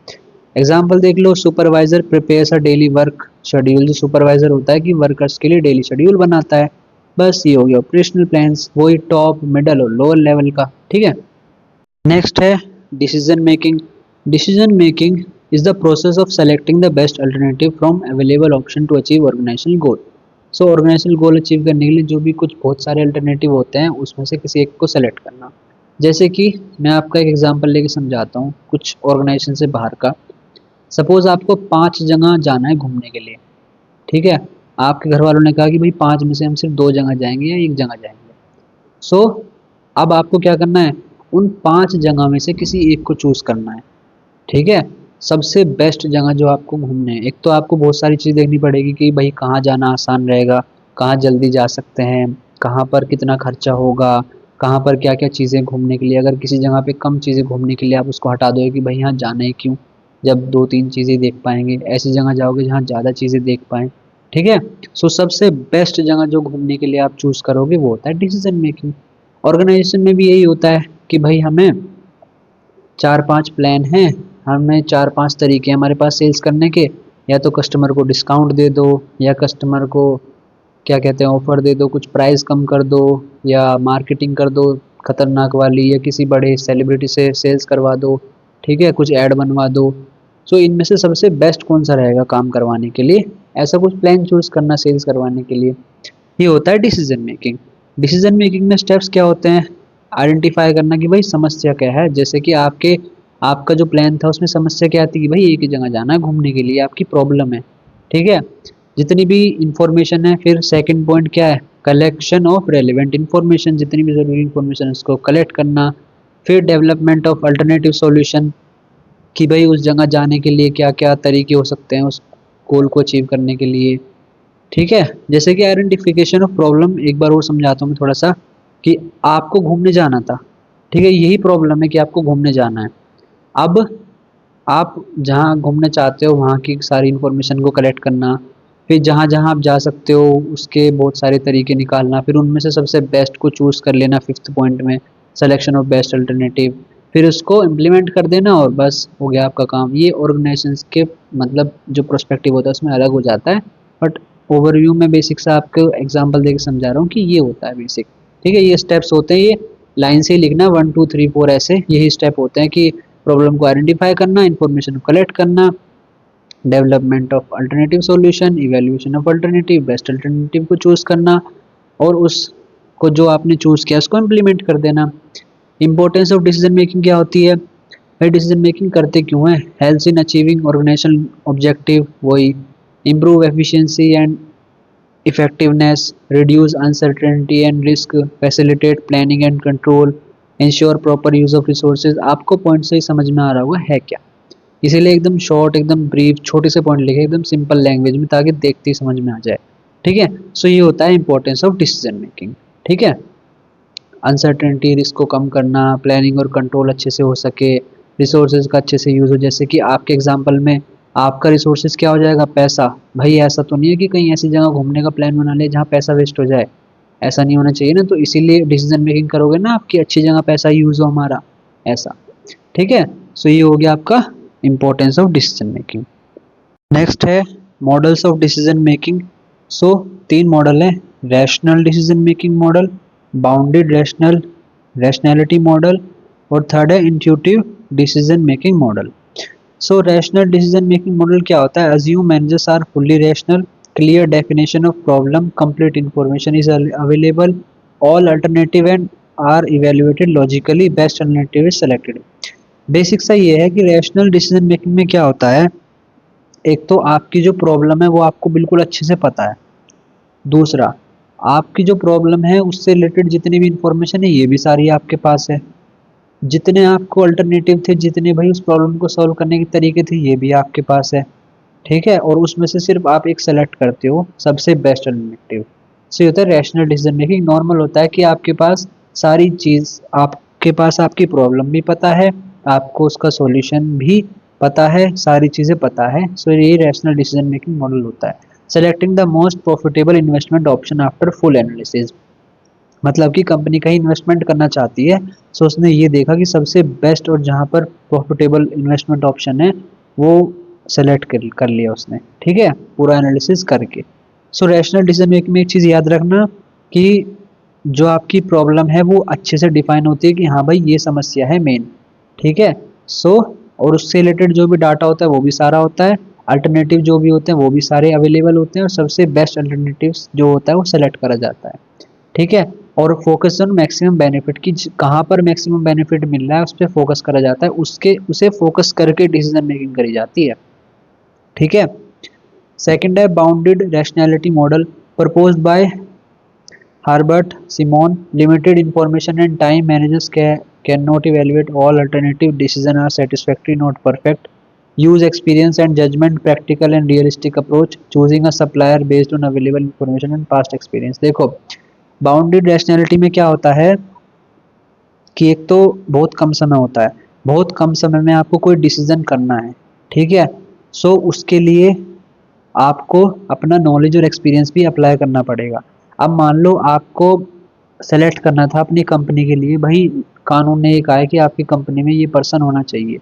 एग्जाम्पल देख लो, supervisor prepares a daily work schedule, जो सुपरवाइजर होता है कि वर्कर्स के लिए डेली शेड्यूल बनाता है, बस ये हो गया ऑपरेशनल प्लान्स, वही टॉप मिडल और लोअर लेवल का, ठीक है। नेक्स्ट है decision making. Decision making is the process of selecting the best alternative from available option to achieve organisational goal. So organisational goal achieve करने के लिए जो भी कुछ बहुत सारे अल्टरनेटिव होते हैं उसमें से किसी एक को सेलेक्ट करना। जैसे कि मैं आपका एक एग्जांपल लेके समझाता हूँ कुछ ऑर्गेनाइजेशन से बाहर का। सपोज आपको 5 जगह जाना है घूमने के लिए, ठीक है। आपके घर वालों ने कहा कि भाई 5 में से हम सिर्फ 2 जगह जाएंगे या 1 जगह जाएंगे। सो अब आपको क्या करना है, उन 5 जगह में से किसी एक को चूज करना है, ठीक है। सबसे बेस्ट जगह जो आपको घूमने है, एक तो आपको बहुत सारी चीज़ देखनी पड़ेगी कि भाई कहाँ जाना आसान रहेगा, कहाँ जल्दी जा सकते हैं, कहाँ पर कितना खर्चा होगा, कहाँ पर क्या क्या चीज़ें घूमने के लिए, अगर किसी जगह पे कम चीज़ें घूमने के लिए आप उसको हटा दोगे कि भाई यहाँ जाना है क्यों, जब 2-3 चीज़ें देख पाएंगे, ऐसी जगह जाओगे जहाँ ज़्यादा चीज़ें देख पाएँ, ठीक है। सो सबसे बेस्ट जगह जो घूमने के लिए आप चूज़ करोगे वो होता है डिसीजन मेकिंग। ऑर्गेनाइजेशन में भी यही होता है कि भाई हमें 4-5 प्लान हैं, हमें 4-5 तरीके हैं हमारे पास सेल्स करने के, या तो कस्टमर को डिस्काउंट दे दो, या कस्टमर को क्या कहते हैं ऑफर दे दो, कुछ प्राइस कम कर दो, या मार्केटिंग कर दो खतरनाक वाली, या किसी बड़े सेलिब्रिटी से सेल्स करवा दो, ठीक है, कुछ ऐड बनवा दो। सो इनमें से सबसे बेस्ट कौन सा रहेगा काम करवाने के लिए, ऐसा कुछ प्लान चूज करना सेल्स करवाने के लिए, ये होता है डिसीजन मेकिंग। डिसीजन मेकिंग में स्टेप्स क्या होते हैं, आइडेंटिफाई करना कि भाई समस्या क्या है, जैसे कि आपका जो प्लान था उसमें समस्या क्या थी कि भाई एक ही जगह जाना है घूमने के लिए, आपकी प्रॉब्लम है, ठीक है। जितनी भी इंफॉर्मेशन है, फिर सेकंड पॉइंट क्या है, कलेक्शन ऑफ रेलिवेंट इंफॉर्मेशन, जितनी भी ज़रूरी इंफॉर्मेशन है उसको कलेक्ट करना। फिर डेवलपमेंट ऑफ अल्टरनेटिव सॉल्यूशन, कि भाई उस जगह जाने के लिए क्या क्या तरीके हो सकते हैं उस गोल को अचीव करने के लिए, ठीक है। जैसे कि आइडेंटिफिकेशन ऑफ प्रॉब्लम, एक बार और समझाता हूँ मैं थोड़ा सा, कि आपको घूमने जाना था, ठीक है, यही प्रॉब्लम है कि आपको घूमने जाना है। अब आप जहाँ घूमने चाहते हो वहाँ की सारी इन्फॉर्मेशन को कलेक्ट करना, फिर जहाँ जहाँ आप जा सकते हो उसके बहुत सारे तरीके निकालना, फिर उनमें से सबसे बेस्ट को चूज़ कर लेना फिफ्थ पॉइंट में, सिलेक्शन ऑफ बेस्ट अल्टरनेटिव, फिर उसको इम्प्लीमेंट कर देना और बस हो गया आपका काम। ये ऑर्गेनाइजेशंस के मतलब जो प्रोस्पेक्टिव होता है उसमें अलग हो जाता है, बट ओवरव्यू में बेसिक सा आपको एग्जांपल देकर समझा रहा हूँ कि ये होता है बेसिक, ठीक है। ये स्टेप्स होते हैं, ये लाइन से ही लिखना 1 2 3 4 ऐसे यही स्टेप होते हैं कि प्रॉब्लम को आइडेंटिफाई करना, इन्फॉर्मेशन को कलेक्ट करना, development of alternative solution, evaluation of alternative, best alternative को चूज़ करना, और उसको जो आपने चूज़ किया उसको इम्प्लीमेंट कर देना। इंपॉर्टेंस ऑफ डिसीजन मेकिंग क्या होती है, भाई डिसीजन मेकिंग करते क्यों है, helps in achieving organization objective, वही improve efficiency and effectiveness, reduce uncertainty and risk, facilitate planning and control, ensure proper use of resources। आपको पॉइंट से ही समझ में आ रहा होगा है क्या, इसीलिए एकदम शॉर्ट, एकदम ब्रीफ, छोटे से पॉइंट लिखे एकदम सिंपल लैंग्वेज में, ताकि देखते ही समझ में आ जाए, ठीक है। सो ये होता है इंपॉर्टेंस ऑफ डिसीजन मेकिंग, ठीक है। अनसर्टेनिटी, रिस्क को कम करना, प्लानिंग और कंट्रोल अच्छे से हो सके, रिसोर्सेज का अच्छे से यूज़ हो, जैसे कि आपके एग्जांपल में आपका रिसोर्सेज क्या हो जाएगा, पैसा। भाई ऐसा तो नहीं है कि कहीं ऐसी जगह घूमने का प्लान बना ले जहाँ पैसा वेस्ट हो जाए, ऐसा नहीं होना चाहिए ना, तो इसीलिए डिसीजन मेकिंग करोगे ना आपकी अच्छी जगह पैसा यूज़ हो हमारा, ऐसा, ठीक है। सो ये हो गया आपका importance of decision making. Next है models of decision making. So 3 model हैं, rational decision making model, bounded rationality model, और थर्ड है intuitive decision making model. So rational decision making model क्या होता है, assume managers are fully rational, clear definition of problem, complete information is available, all alternative and are evaluated logically, best alternative is selected. Basic सा ये है कि rational decision making में क्या होता है, एक तो आपकी जो प्रॉब्लम है वो आपको बिल्कुल अच्छे से पता है, दूसरा आपकी जो प्रॉब्लम है उससे रिलेटेड जितनी भी इंफॉर्मेशन है ये भी सारी आपके पास है, जितने आपको अल्टरनेटिव थे, जितने भाई उस प्रॉब्लम को सॉल्व करने के तरीके थे ये भी आपके पास है, ठीक है। और उसमें से सिर्फ आप एक सेलेक्ट करते हो सबसे बेस्ट अल्टरनेटिव। सो ये होता है रैशनल डिसीजन मेकिंग। नॉर्मल होता है कि आपके पास सारी चीज़, आपके पास आपकी प्रॉब्लम भी पता है, आपको उसका सॉल्यूशन भी पता है, सारी चीज़ें पता है। सो ये रैशनल डिसीजन मेकिंग मॉडल होता है। Selecting the most profitable investment option after full analysis, मतलब कि कंपनी कहीं इन्वेस्टमेंट करना चाहती है, सो उसने ये देखा कि सबसे बेस्ट और जहाँ पर प्रॉफिटेबल इन्वेस्टमेंट ऑप्शन है वो सेलेक्ट कर लिया उसने, ठीक है, पूरा एनालिसिस करके। सो रैशनल डिसीजन मेकिंग में एक चीज़ याद रखना कि जो आपकी प्रॉब्लम है वो अच्छे से डिफाइन होती है कि हाँ भाई ये समस्या है मेन, ठीक है। सो और उससे रिलेटेड जो भी डाटा होता है वो भी सारा होता है, अल्टरनेटिव जो भी होते हैं वो भी सारे अवेलेबल होते हैं, और सबसे बेस्ट अल्टरनेटिव्स जो होता है वो सेलेक्ट करा जाता है, ठीक है। और फोकस ऑन मैक्सिमम बेनिफिट, की कहाँ पर मैक्सिमम बेनिफिट मिल रहा है उस पर फोकस करा जाता है, उसके उसे फोकस करके डिसीजन मेकिंग करी जाती है, ठीक है। सेकंड है bounded rationality model, proposed by Herbert Simon, limited information and time managers cannot evaluate all alternative decisions are satisfactory, not perfect. Use experience and judgment, practical and realistic approach, choosing a supplier based on available information and past experience। देखो bounded rationality में क्या होता है कि एक तो बहुत कम समय होता है, बहुत कम समय में आपको कोई डिसीजन करना है, ठीक है। सो उसके लिए आपको अपना नॉलेज और एक्सपीरियंस भी अप्लाई करना पड़ेगा। अब मान लो आपको सेलेक्ट करना था अपनी कंपनी के लिए, भाई कानून ने ये कहा है कि आपकी कंपनी में ये पर्सन होना चाहिए,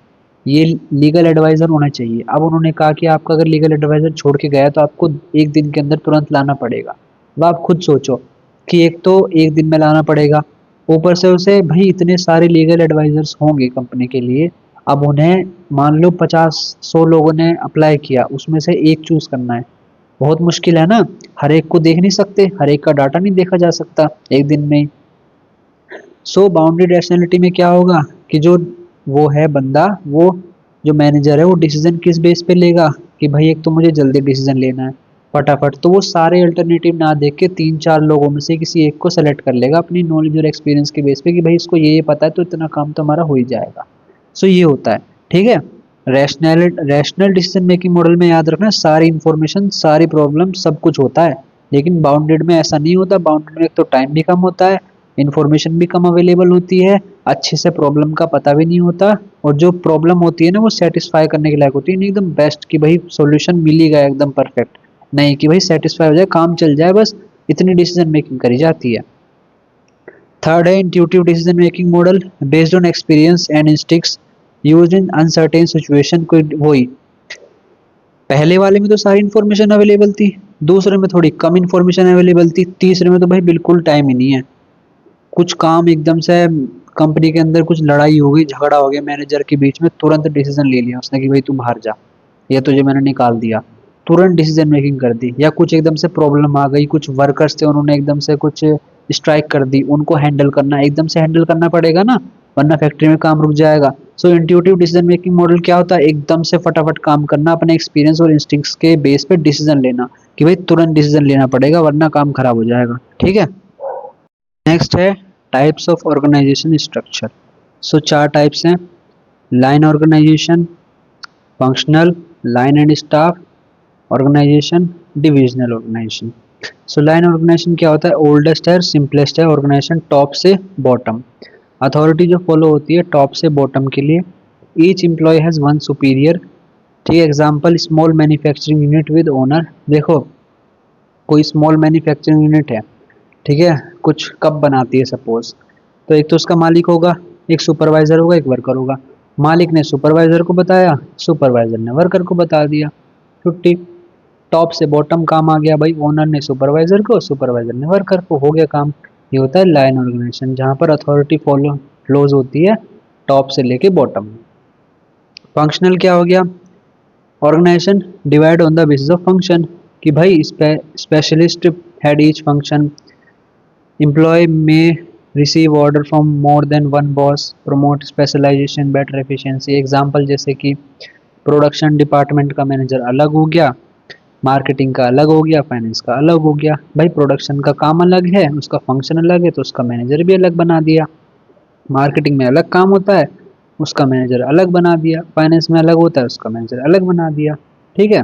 ये लीगल एडवाइज़र होना चाहिए। अब उन्होंने कहा कि आपका अगर लीगल एडवाइज़र छोड़ के गया तो आपको 1 दिन के अंदर तुरंत लाना पड़ेगा। अब आप खुद सोचो कि एक तो 1 दिन में लाना पड़ेगा, ऊपर से उसे भाई इतने सारे लीगल एडवाइज़र्स होंगे कंपनी के लिए। अब उन्हें मान लो 50-100 लोगों ने अप्लाई किया, उसमें से एक चूज़ करना है, बहुत मुश्किल है ना। हर एक को देख नहीं सकते, हर एक का डाटा नहीं देखा जा सकता 1 दिन में ही। सो बाउंड्री रैशनैलिटी में क्या होगा कि जो वो है बंदा, वो जो मैनेजर है वो डिसीजन किस बेस पे लेगा कि भाई एक तो मुझे जल्दी डिसीजन लेना है फटाफट, तो वो सारे अल्टरनेटिव ना देख के 3-4 लोगों में से किसी एक को सेलेक्ट कर लेगा अपनी नॉलेज और एक्सपीरियंस के बेस पे कि भाई इसको ये पता है तो इतना काम तो हमारा हो ही जाएगा। सो ये होता है, ठीक है। रैशनल डिसीजन मेकिंग मॉडल में याद रखना सारी इंफॉर्मेशन, सारी प्रॉब्लम, सब कुछ होता है, लेकिन बाउंडेड में ऐसा नहीं होता। बाउंडेड में एक तो टाइम भी कम होता है, इन्फॉर्मेशन भी कम अवेलेबल होती है, अच्छे से प्रॉब्लम का पता भी नहीं होता, और जो प्रॉब्लम होती है ना वो सेटिस्फाई करने के लायक होती है, नहीं एकदम बेस्ट कि भाई सॉल्यूशन मिल ही गया एकदम परफेक्ट, नहीं कि भाई सेटिस्फाई हो जाए, काम चल जाए बस, इतनी डिसीजन मेकिंग करी जाती है। थर्ड है intuitive decision making model based on experience and instincts used in uncertain situation. कोई वही पहले वाले में तो सारी इन्फॉर्मेशन अवेलेबल थी, दूसरे में थोड़ी कम इन्फॉर्मेशन अवेलेबल थी, तीसरे में तो भाई बिल्कुल टाइम ही नहीं है। कुछ काम एकदम से कंपनी के अंदर कुछ लड़ाई हो गई, झगड़ा हो गया मैनेजर के बीच में, तुरंत डिसीजन ले लिया उसने कि भाई तू बाहर जा, या तुझे मैंने निकाल दिया, तुरंत डिसीजन मेकिंग कर दी। या कुछ एकदम से प्रॉब्लम आ गई, कुछ वर्कर्स थे उन्होंने एकदम से कुछ स्ट्राइक कर दी, उनको हैंडल करना, एकदम से हैंडल करना पड़ेगा ना, वरना फैक्ट्री में काम रुक जाएगा। सो इंट्यूटिव डिसीजन मेकिंग मॉडल क्या होता है, एकदम से फटाफट काम करना, अपने एक्सपीरियंस और इंस्टिंक्ट्स के बेस पे डिसीजन लेना कि भाई तुरंत डिसीजन लेना पड़ेगा वरना काम खराब हो जाएगा, ठीक है। नेक्स्ट है types of organization structure. So 4 types हैं, line organization, functional, line and staff organization, divisional organization. So line organization क्या होता है, ओल्डेस्ट है, सिंपलेस्ट है ऑर्गेनाइजेशन, टॉप से बॉटम। अथॉरिटी जो फॉलो होती है टॉप से बॉटम के लिए, each employee has one superior, ठीक है। Example small manufacturing unit with owner. देखो कोई स्मॉल मैन्युफैक्चरिंग यूनिट है, ठीक है, कुछ कप बनाती है सपोज, तो एक तो उसका मालिक होगा, एक सुपरवाइजर होगा, एक वर्कर होगा। मालिक ने सुपरवाइजर को बताया, सुपरवाइजर ने वर्कर को बता दिया, छुट्टी। टॉप से बॉटम काम आ गया भाई, ओनर ने सुपरवाइजर को, सुपरवाइजर ने वर्कर को, हो गया काम। ये होता है लाइन ऑर्गेनाइजेशन जहाँ पर अथॉरिटी फॉलो फ्लोज होती है टॉप से लेके बॉटम। फंक्शनल क्या हो गया, organization divide on the basis of function, कि भाई specialist head each function, employee में receive order from more than one boss, promote specialization, better efficiency. Example जैसे कि प्रोडक्शन डिपार्टमेंट का मैनेजर अलग हो गया, मार्केटिंग का अलग हो गया, फाइनेंस का अलग हो गया। भाई प्रोडक्शन का काम अलग है, उसका फंक्शन अलग है, तो उसका मैनेजर भी अलग बना दिया। मार्केटिंग में अलग काम होता है, उसका मैनेजर अलग बना दिया। फाइनेंस में अलग होता है, उसका मैनेजर अलग बना दिया, ठीक है।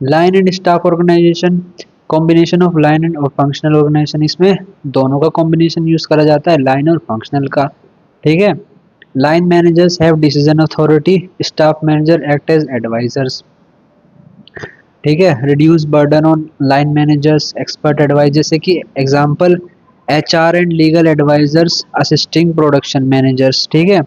Line and staff organisation, combination of line and और फंक्शनल ऑर्गेनाइजेशन, इसमें दोनों का कॉम्बिनेशन यूज करा जाता है, लाइन और फंक्शनल का, ठीक है। Line managers have decision authority, staff manager act as advisers, ठीक है। Reduce burden on line managers, expert advice, जैसे कि example HR and legal advisers assisting production managers, ठीक है।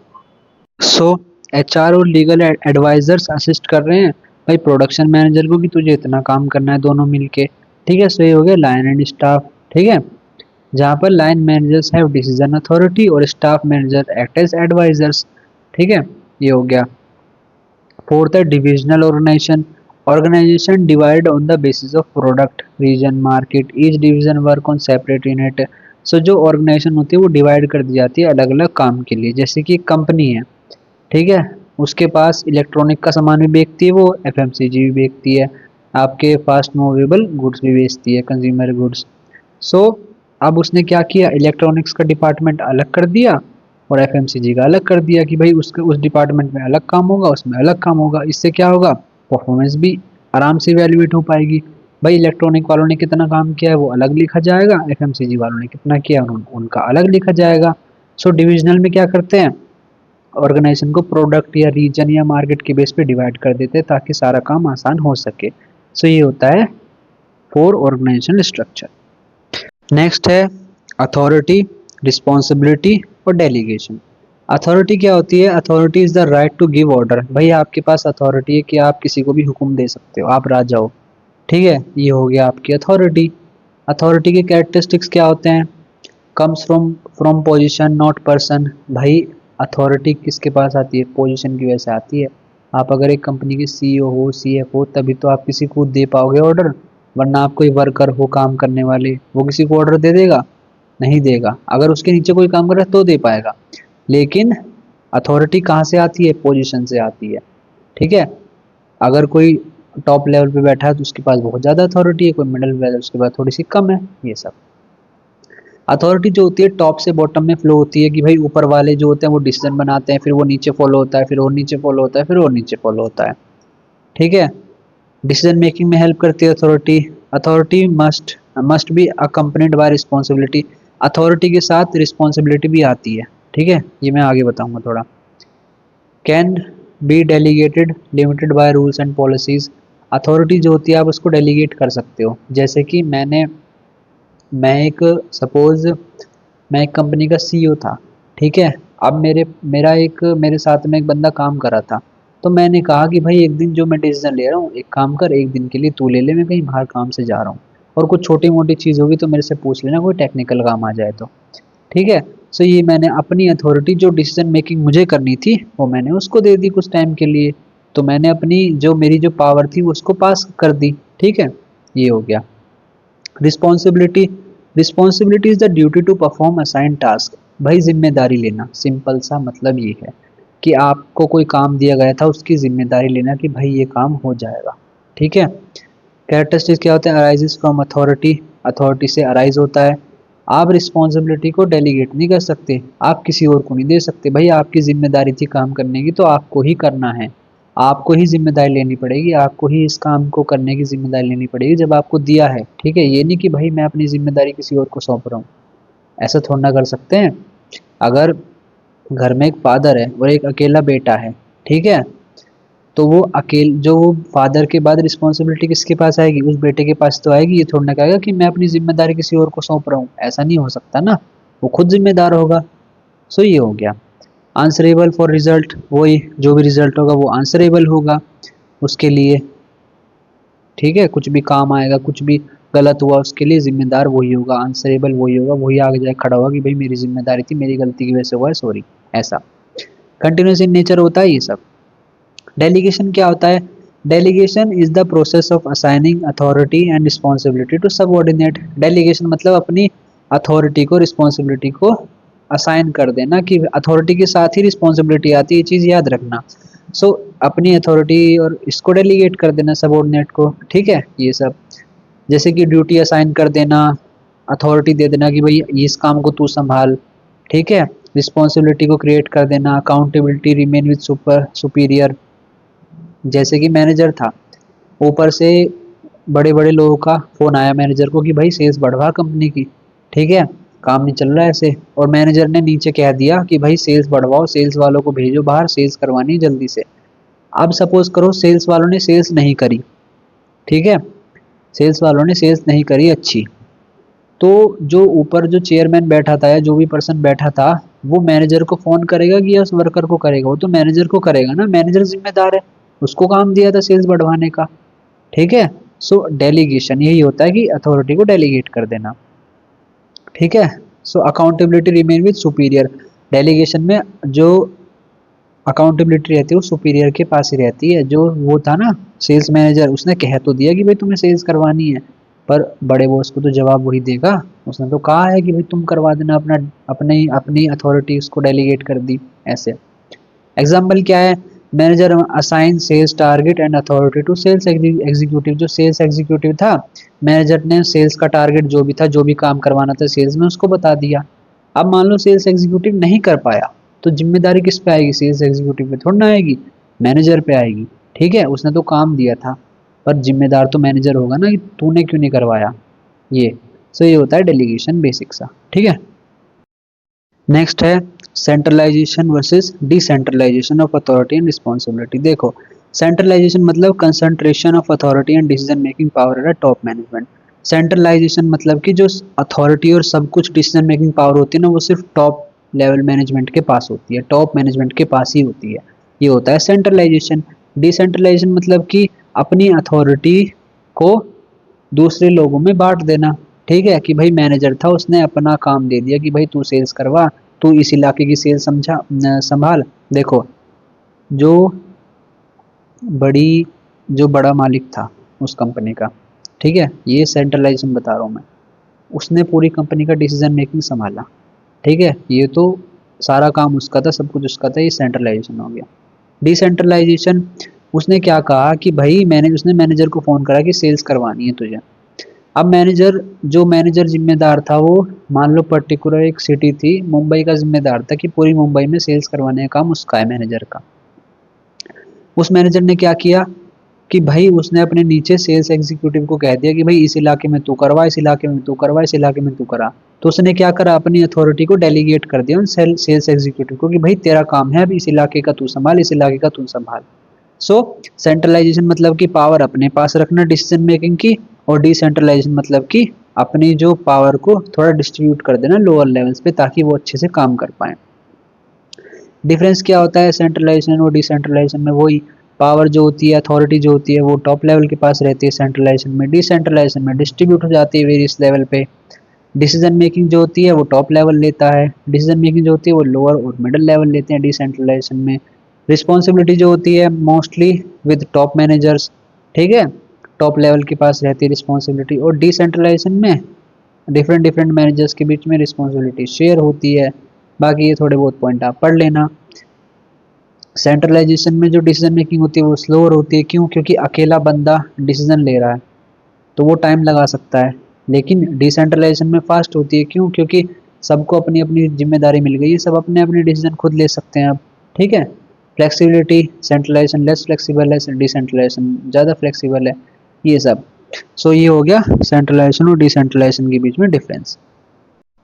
सो एचआर और लीगल एडवाइजर्स असिस्ट कर रहे हैं भाई प्रोडक्शन मैनेजर को कि तुझे इतना काम करना है, दोनों मिलके, ठीक है। सो ये हो गया लाइन एंड स्टाफ, ठीक है, जहाँ पर line managers have decision authority और staff manager act as advisers, ठीक है, ये हो गया। फोर्थ है divisional organization, organization divide on the basis of product, region, market, each division work on separate unit. So जो ऑर्गेनाइजेशन होती है वो डिवाइड कर दी जाती है अलग अलग काम के लिए। जैसे कि एक कंपनी है, ठीक है, उसके पास इलेक्ट्रॉनिक का सामान भी बेचती है, वो एफएमसीजी भी बेचती है, आपके फास्ट मूवेबल गुड्स भी बेचती है, कंज्यूमर गुड्स। सो अब उसने क्या किया, इलेक्ट्रॉनिक्स का डिपार्टमेंट अलग कर दिया और एफएमसीजी का अलग कर दिया कि भाई उसके उस डिपार्टमेंट में अलग काम होगा, उसमें अलग काम होगा। इससे क्या होगा, परफॉर्मेंस भी आराम से इवेल्युएट हो पाएगी। भाई इलेक्ट्रॉनिक वालों ने कितना काम किया है वो अलग लिखा जाएगा, एफएमसीजी वालों ने कितना किया उनका अलग लिखा जाएगा। सो डिविजनल में क्या करते हैं, ऑर्गेनाइजेशन को प्रोडक्ट या रीजन या मार्केट के बेस पे डिवाइड कर देते हैं ताकि सारा काम आसान हो सके। सो ये होता है 4 ऑर्गेनाइजेशनल स्ट्रक्चर। नेक्स्ट है अथॉरिटी, रिस्पॉन्सिबिलिटी और डेलीगेशन। अथॉरिटी क्या होती है? Authority is the right to give order. भाई आपके पास अथॉरिटी है कि आप किसी को भी हुक्म दे सकते हो, आप राजा हो, ठीक है, ये हो गया आपकी अथॉरिटी। अथॉरिटी के कैरेक्टरिस्टिक्स क्या होते हैं? Comes from position not person. भाई अथॉरिटी किसके पास आती है? पोजीशन की वजह से आती है। आप अगर एक कंपनी के सीईओ हो, सीएफओ, तभी तो आप किसी को दे पाओगे ऑर्डर, वरना आप कोई वर्कर हो काम करने वाले, वो किसी को ऑर्डर दे देगा? नहीं देगा। अगर उसके नीचे कोई काम कर रहा है तो दे पाएगा। लेकिन अथॉरिटी कहाँ से आती है? पोजीशन से आती है, ठीक है। अगर कोई टॉप लेवल पे बैठा है तो उसके पास बहुत ज़्यादा अथॉरिटी है, कोई मिडिल लेवल उसके पास थोड़ी सी कम है, ये सब। अथॉरिटी जो होती है टॉप से बॉटम में फ्लो होती है कि भाई ऊपर वाले जो होते हैं वो डिसीजन बनाते हैं, फिर वो नीचे फॉलो होता है, फिर और नीचे फॉलो होता है, फिर और नीचे फॉलो होता है, ठीक है। डिसीजन मेकिंग में हेल्प करती है authority. Authority must must be accompanied by responsibility. Authority के साथ रिस्पॉन्सिबिलिटी भी आती है, ठीक है, ये मैं आगे बताऊंगा थोड़ा। Can be delegated limited by rules and policies. Authority जो होती है आप उसको डेलीगेट कर सकते हो। जैसे कि मैं एक सपोज मैं एक कंपनी का सीईओ था, ठीक है। अब मेरे साथ में एक बंदा काम कर रहा था, तो मैंने कहा कि भाई एक दिन जो मैं डिसीजन ले रहा हूँ, एक काम कर, एक दिन के लिए तू ले ले, मैं कहीं बाहर काम से जा रहा हूँ, और कुछ छोटी मोटी चीज़ होगी तो मेरे से पूछ लेना, कोई टेक्निकल काम आ जाए तो, ठीक है। सो ये मैंने अपनी अथॉरिटी, जो डिसीजन मेकिंग मुझे करनी थी वो मैंने उसको दे दी कुछ टाइम के लिए। तो मैंने अपनी मेरी जो पावर थी उसको पास कर दी, ठीक है, ये हो गया। Responsibility, responsibility is the duty to perform assign task. भाई जिम्मेदारी लेना, सिंपल सा मतलब ये है कि आपको कोई काम दिया गया था, उसकी जिम्मेदारी लेना कि भाई ये काम हो जाएगा, ठीक है। कैरेक्टरिस्टिक्स क्या होते हैं? अराइजेस फ्रॉम अथॉरिटी, अथॉरिटी से अराइज होता है। आप रिस्पॉन्सिबिलिटी को डेलीगेट नहीं कर सकते, आप किसी और को नहीं दे सकते। भाई आपकी जिम्मेदारी थी काम करने की तो आपको ही करना है, आपको ही जिम्मेदारी लेनी पड़ेगी, आपको ही इस काम को करने की जिम्मेदारी लेनी पड़ेगी जब आपको दिया है, ठीक है। ये नहीं कि भाई मैं अपनी जिम्मेदारी किसी और को सौंप रहा हूँ, ऐसा थोड़ा ना कर सकते हैं। अगर घर में एक फादर है और एक अकेला बेटा है, ठीक है, तो वो फादर के बाद रिस्पॉन्सिबिलिटी किसके पास आएगी? उस बेटे के पास तो आएगी। ये थोड़ा ना कहेगा कि मैं अपनी जिम्मेदारी किसी और को सौंप रहा हूँ, ऐसा नहीं हो सकता ना, वो खुद जिम्मेदार होगा। सो ये हो गया। आंसरेबल फॉर रिजल्ट, वही जो भी रिजल्ट होगा वो आंसरेबल होगा उसके लिए, ठीक है। कुछ भी काम आएगा, कुछ भी गलत हुआ उसके लिए जिम्मेदार वही होगा, आंसरेबल वही होगा, वही आगे जाके खड़ा होगा कि भाई मेरी जिम्मेदारी थी, मेरी गलती की वजह से हुआ है, सॉरी, ऐसा। कंटिन्यूस इन नेचर होता है ये सब। डेलीगेशन क्या होता है? Delegation is the process of assigning authority and responsibility to subordinate. Delegation मतलब अपनी अथॉरिटी को, रिस्पॉन्सिबिलिटी को असाइन कर देना, कि अथॉरिटी के साथ ही रिस्पॉन्सिबिलिटी आती है, ये चीज़ याद रखना। सो अपनी अथॉरिटी और इसको डेलीगेट कर देना सबऑर्डिनेट को, ठीक है, ये सब। जैसे कि ड्यूटी असाइन कर देना, अथॉरिटी दे देना कि भाई इस काम को तू संभाल, ठीक है। रिस्पॉन्सिबिलिटी को क्रिएट कर देना, अकाउंटेबिलिटी रिमेन विद सुपीरियर। जैसे कि मैनेजर था, ऊपर से बड़े बड़े लोगों का फ़ोन आया मैनेजर को कि भाई सेल्स बढ़वा कंपनी की, ठीक है, काम नहीं चल रहा है ऐसे, और मैनेजर ने नीचे कह दिया कि भाई सेल्स बढ़वाओ, सेल्स वालों को भेजो बाहर, सेल्स करवानी है जल्दी से। अब सपोज करो सेल्स वालों ने सेल्स नहीं करी, ठीक है, सेल्स वालों ने सेल्स नहीं करी अच्छी, तो जो ऊपर जो चेयरमैन बैठा था या जो भी पर्सन बैठा था, वो मैनेजर को फ़ोन करेगा कि या उस वर्कर को करेगा? वो तो मैनेजर को करेगा ना, मैनेजर जिम्मेदार है, उसको काम दिया था सेल्स बढ़वाने का, ठीक है। सो डेलीगेशन यही होता है कि अथॉरिटी को डेलीगेट कर देना, ठीक है। So accountability remain with superior. Delegation में जो अकाउंटेबिलिटी रहती है वो सुपीरियर के पास ही रहती है। जो वो था ना सेल्स मैनेजर, उसने कह तो दिया कि भाई तुम्हें सेल्स करवानी है, पर बड़े बॉस को तो जवाब वही देगा, उसने तो कहा है कि भाई तुम करवा देना, अपनी अपनी अथॉरिटी उसको डेलीगेट कर दी, ऐसे। एग्जाम्पल क्या है? Manager assign sales target and authority to sales executive. जो सेल्स एग्जीक्यूटिव था, मैनेजर ने सेल्स का टारगेट जो भी था, जो भी काम करवाना था सेल्स में, उसको बता दिया। अब मान लो सेल्स एग्जीक्यूटिव नहीं कर पाया, तो जिम्मेदारी किस पे आएगी? सेल्स एग्जीक्यूटिव पे थोड़ी ना आएगी, मैनेजर पे आएगी, ठीक है। उसने तो काम दिया था, पर जिम्मेदार तो मैनेजर होगा ना कि तूने क्यों नहीं करवाया, ये। सो ये होता है डेलीगेशन बेसिक सा, ठीक है। नेक्स्ट है centralisation versus decentralisation of authority and responsibility. देखो, सेंट्रलाइजेशन मतलब concentration of authority and decision making power at top management. Centralisation मतलब कि जो अथॉरिटी और सब कुछ डिसीजन मेकिंग पावर होती है ना, वो सिर्फ टॉप लेवल मैनेजमेंट के पास होती है, टॉप मैनेजमेंट के पास ही होती है। ये होता है सेंट्रलाइजेशन। डिसेंट्रलाइजेशन मतलब कि अपनी अथॉरिटी को दूसरे लोगों में बांट देना। ठीक है, कि भाई मैनेजर था, उसने अपना काम दे दिया कि भाई तू सेल्स करवा, तू इस इलाके की सेल्स संभाल। देखो, जो बड़ी जो बड़ा मालिक था उस कंपनी का, ठीक है, ये सेंट्रलाइजेशन बता रहा हूँ मैं, उसने पूरी कंपनी का डिसीजन मेकिंग संभाला। ठीक है, ये तो सारा काम उसका था, सब कुछ उसका था, ये सेंट्रलाइजेशन हो गया। डिसेंट्रलाइजेशन, उसने क्या कहा कि भाई उसने मैनेजर को फ़ोन करा कि सेल्स करवानी है तुझे। अब मैनेजर, जो मैनेजर जिम्मेदार था वो, मान लो पर्टिकुलर एक सिटी थी, मुंबई का जिम्मेदार था कि पूरी मुंबई में सेल्स करवाने का काम उसका है, मैनेजर का। उस मैनेजर ने क्या किया कि भाई उसने अपने नीचे सेल्स एग्जीक्यूटिव को कह दिया कि भाई इस इलाके में तू करवा, इस इलाके में तू करवा, इस इलाके में तू करा। तो उसने क्या करा, अपनी अथॉरिटी को डेलीगेट कर दिया उन सेल्स एग्जीक्यूटिव को कि भाई तेरा काम है अब इस इलाके का तू संभाल, इस इलाके का तू संभाल। सो सेंट्रलाइजेशन मतलब कि पावर अपने पास रखना डिसीजन मेकिंग की, और डिसेंट्रलाइजेशन मतलब कि अपनी जो पावर को थोड़ा डिस्ट्रीब्यूट कर देना लोअर लेवल्स पे, ताकि वो अच्छे से काम कर पाए। डिफरेंस क्या होता है सेंट्रलाइजेशन और डिसेंट्रलाइजेशन में? वही, पावर जो होती है, अथॉरिटी जो होती है, वो टॉप लेवल के पास रहती है सेंट्रलाइजेशन में। डिसेंट्रलाइजेशन में डिस्ट्रीब्यूट हो जाती है वेरियस लेवल पे। डिसीजन मेकिंग जो होती है वो टॉप लेवल लेता है, डिसीजन मेकिंग जो होती है वो लोअर और मिडिल लेवल लेते हैं डिसेंट्रलाइजेशन में। रिस्पॉन्सिबिलिटी जो होती है मोस्टली विद टॉप मैनेजर्स, ठीक है, टॉप लेवल के पास रहती है रिस्पॉन्सिबिलिटी। और डिसेंट्रलाइजेशन में डिफरेंट डिफरेंट मैनेजर्स के बीच में रिस्पॉन्सिबिलिटी शेयर होती है। बाकी ये थोड़े बहुत पॉइंट आप पढ़ लेना। सेंट्रलाइजेशन में जो डिसीजन मेकिंग होती है वो स्लोअर होती है, क्यों? क्योंकि अकेला बंदा डिसीजन ले रहा है तो वो टाइम लगा सकता है। लेकिन डिसेंट्रलाइजेशन में फास्ट होती है, क्यों? क्योंकि सबको अपनी अपनी जिम्मेदारी मिल गई है, सब अपने अपने डिसीजन खुद ले सकते हैं अब। ठीक है, फ्लेक्सिबिलिटी, सेंट्रलाइजेशन लेस फ्लेक्सिबल है, डिसेंट्रलाइजेशन ज़्यादा फ्लेक्सिबल है, ये सब। सो ये हो गया सेंट्रलाइजेशन और डिसेंट्रलाइजेशन के बीच में डिफरेंस।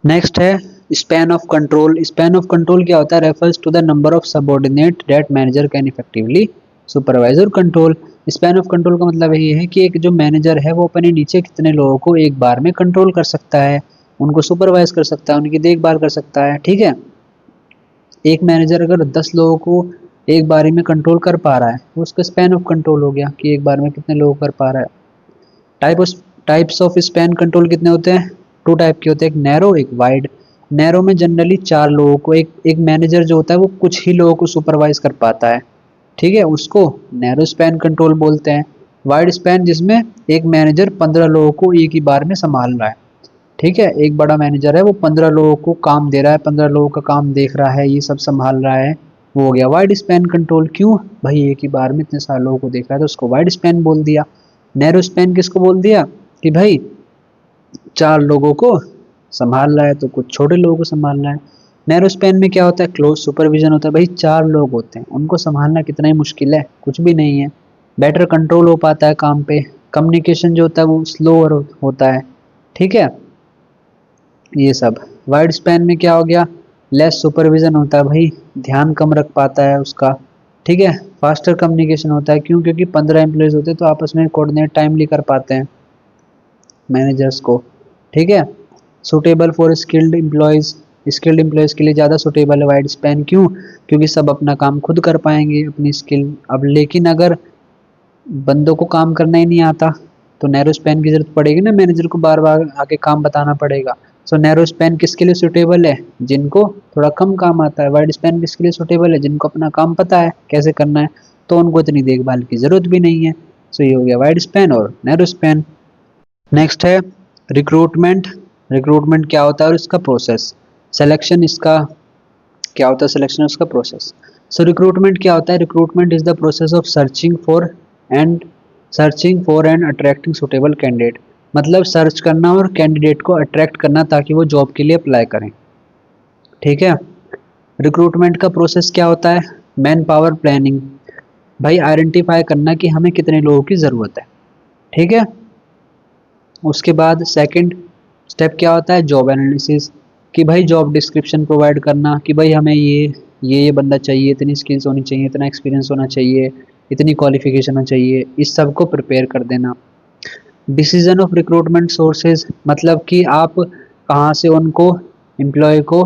नेक्स्ट है span of control. Span of control क्या होता है? Refers to the number of subordinate that manager can effectively supervise और कंट्रोल। स्पैन ऑफ कंट्रोल का मतलब ये है कि एक जो मैनेजर है वो अपने नीचे कितने लोगों को एक बार में कंट्रोल कर सकता है, उनको सुपरवाइज कर सकता है, उनकी देखभाल कर सकता है। ठीक है, एक मैनेजर अगर 10 लोगों को एक बारी में कंट्रोल कर पा रहा है तो उसका स्पैन ऑफ कंट्रोल हो गया कि एक बार में कितने लोग कर पा रहा है। Type types of span control कितने होते हैं? टू टाइप के होते हैं, एक नैरो एक वाइड। नैरो में जनरली 4 लोगों को, एक एक मैनेजर जो होता है वो कुछ ही लोगों को सुपरवाइज कर पाता है। ठीक है, उसको नैरो स्पैन कंट्रोल बोलते हैं। वाइड स्पैन जिसमें एक मैनेजर 15 लोगों को एक ही बार में संभाल रहा है। ठीक है, एक बड़ा मैनेजर है, वो 15 लोगों को काम दे रहा है, 15 लोगों का काम देख रहा है, ये सब संभाल रहा है, वो हो गया वाइड स्पैन कंट्रोल। क्यों भाई? एक ही बार में इतने सारे लोगों को देख रहा है तो उसको वाइड स्पैन बोल दिया। नैरो स्पैन किसको बोल दिया? कि भाई 4 लोगों को संभाल रहा है तो कुछ छोटे लोगों को संभाल रहा है। नैरो स्पैन में क्या होता है? क्लोज सुपरविजन होता है। भाई 4 लोग होते हैं, उनको संभालना कितना ही मुश्किल है, कुछ भी नहीं है। बेटर कंट्रोल हो पाता है काम पे। कम्युनिकेशन जो होता है वो स्लोअर होता है। ठीक है, ये सब। वाइड स्पैन में क्या हो गया? लेस सुपरविजन होता है, भाई ध्यान कम रख पाता है उसका। ठीक है, फास्टर कम्युनिकेशन होता है। क्यों? क्योंकि 15 एम्प्लॉयज होते हैं तो आपस में कोऑर्डिनेट टाइमली कर पाते हैं मैनेजर्स को। ठीक है, suitable for skilled employees, skilled employees के लिए ज़्यादा सुटेबल है वाइड स्पैन। क्यों? क्योंकि सब अपना काम खुद कर पाएंगे अपनी स्किल। अब लेकिन अगर बंदों को काम करना ही नहीं आता तो नैरो स्पैन की जरूरत पड़ेगी ना, मैनेजर को बार बार आके काम बताना पड़ेगा। सो नैरो स्पैन किसके लिए सुटेबल है? जिनको थोड़ा कम काम आता है। वाइड स्पैन किसके लिए सुटेबल है? जिनको अपना काम पता है कैसे करना है, तो उनको इतनी देखभाल की जरूरत भी नहीं है। सो ये हो गया वाइड स्पैन और नैरो स्पैन। नेक्स्ट है रिक्रूटमेंट। रिक्रूटमेंट क्या होता है और इसका प्रोसेस। सिलेक्शन इसका क्या होता है? सिलेक्शन उसका प्रोसेस। सो रिक्रूटमेंट क्या होता है? Recruitment is the process of searching for and attracting suitable candidate. मतलब सर्च करना और कैंडिडेट को अट्रैक्ट करना ताकि वो जॉब के लिए अप्लाई करें। ठीक है, रिक्रूटमेंट का प्रोसेस क्या होता है? मैन पावर प्लानिंग, भाई आइडेंटिफाई करना कि हमें कितने लोगों की ज़रूरत है। ठीक है, उसके बाद सेकंड स्टेप क्या होता है? जॉब एनालिसिस, कि भाई जॉब डिस्क्रिप्शन प्रोवाइड करना कि भाई हमें ये बंदा चाहिए, इतनी स्किल्स होनी चाहिए, इतना एक्सपीरियंस होना चाहिए, इतनी क्वालिफिकेशन होना चाहिए, इस सब को प्रिपेयर कर देना। डिसीजन ऑफ रिक्रूटमेंट सोर्सेज मतलब कि आप कहाँ से उनको एम्प्लॉय को,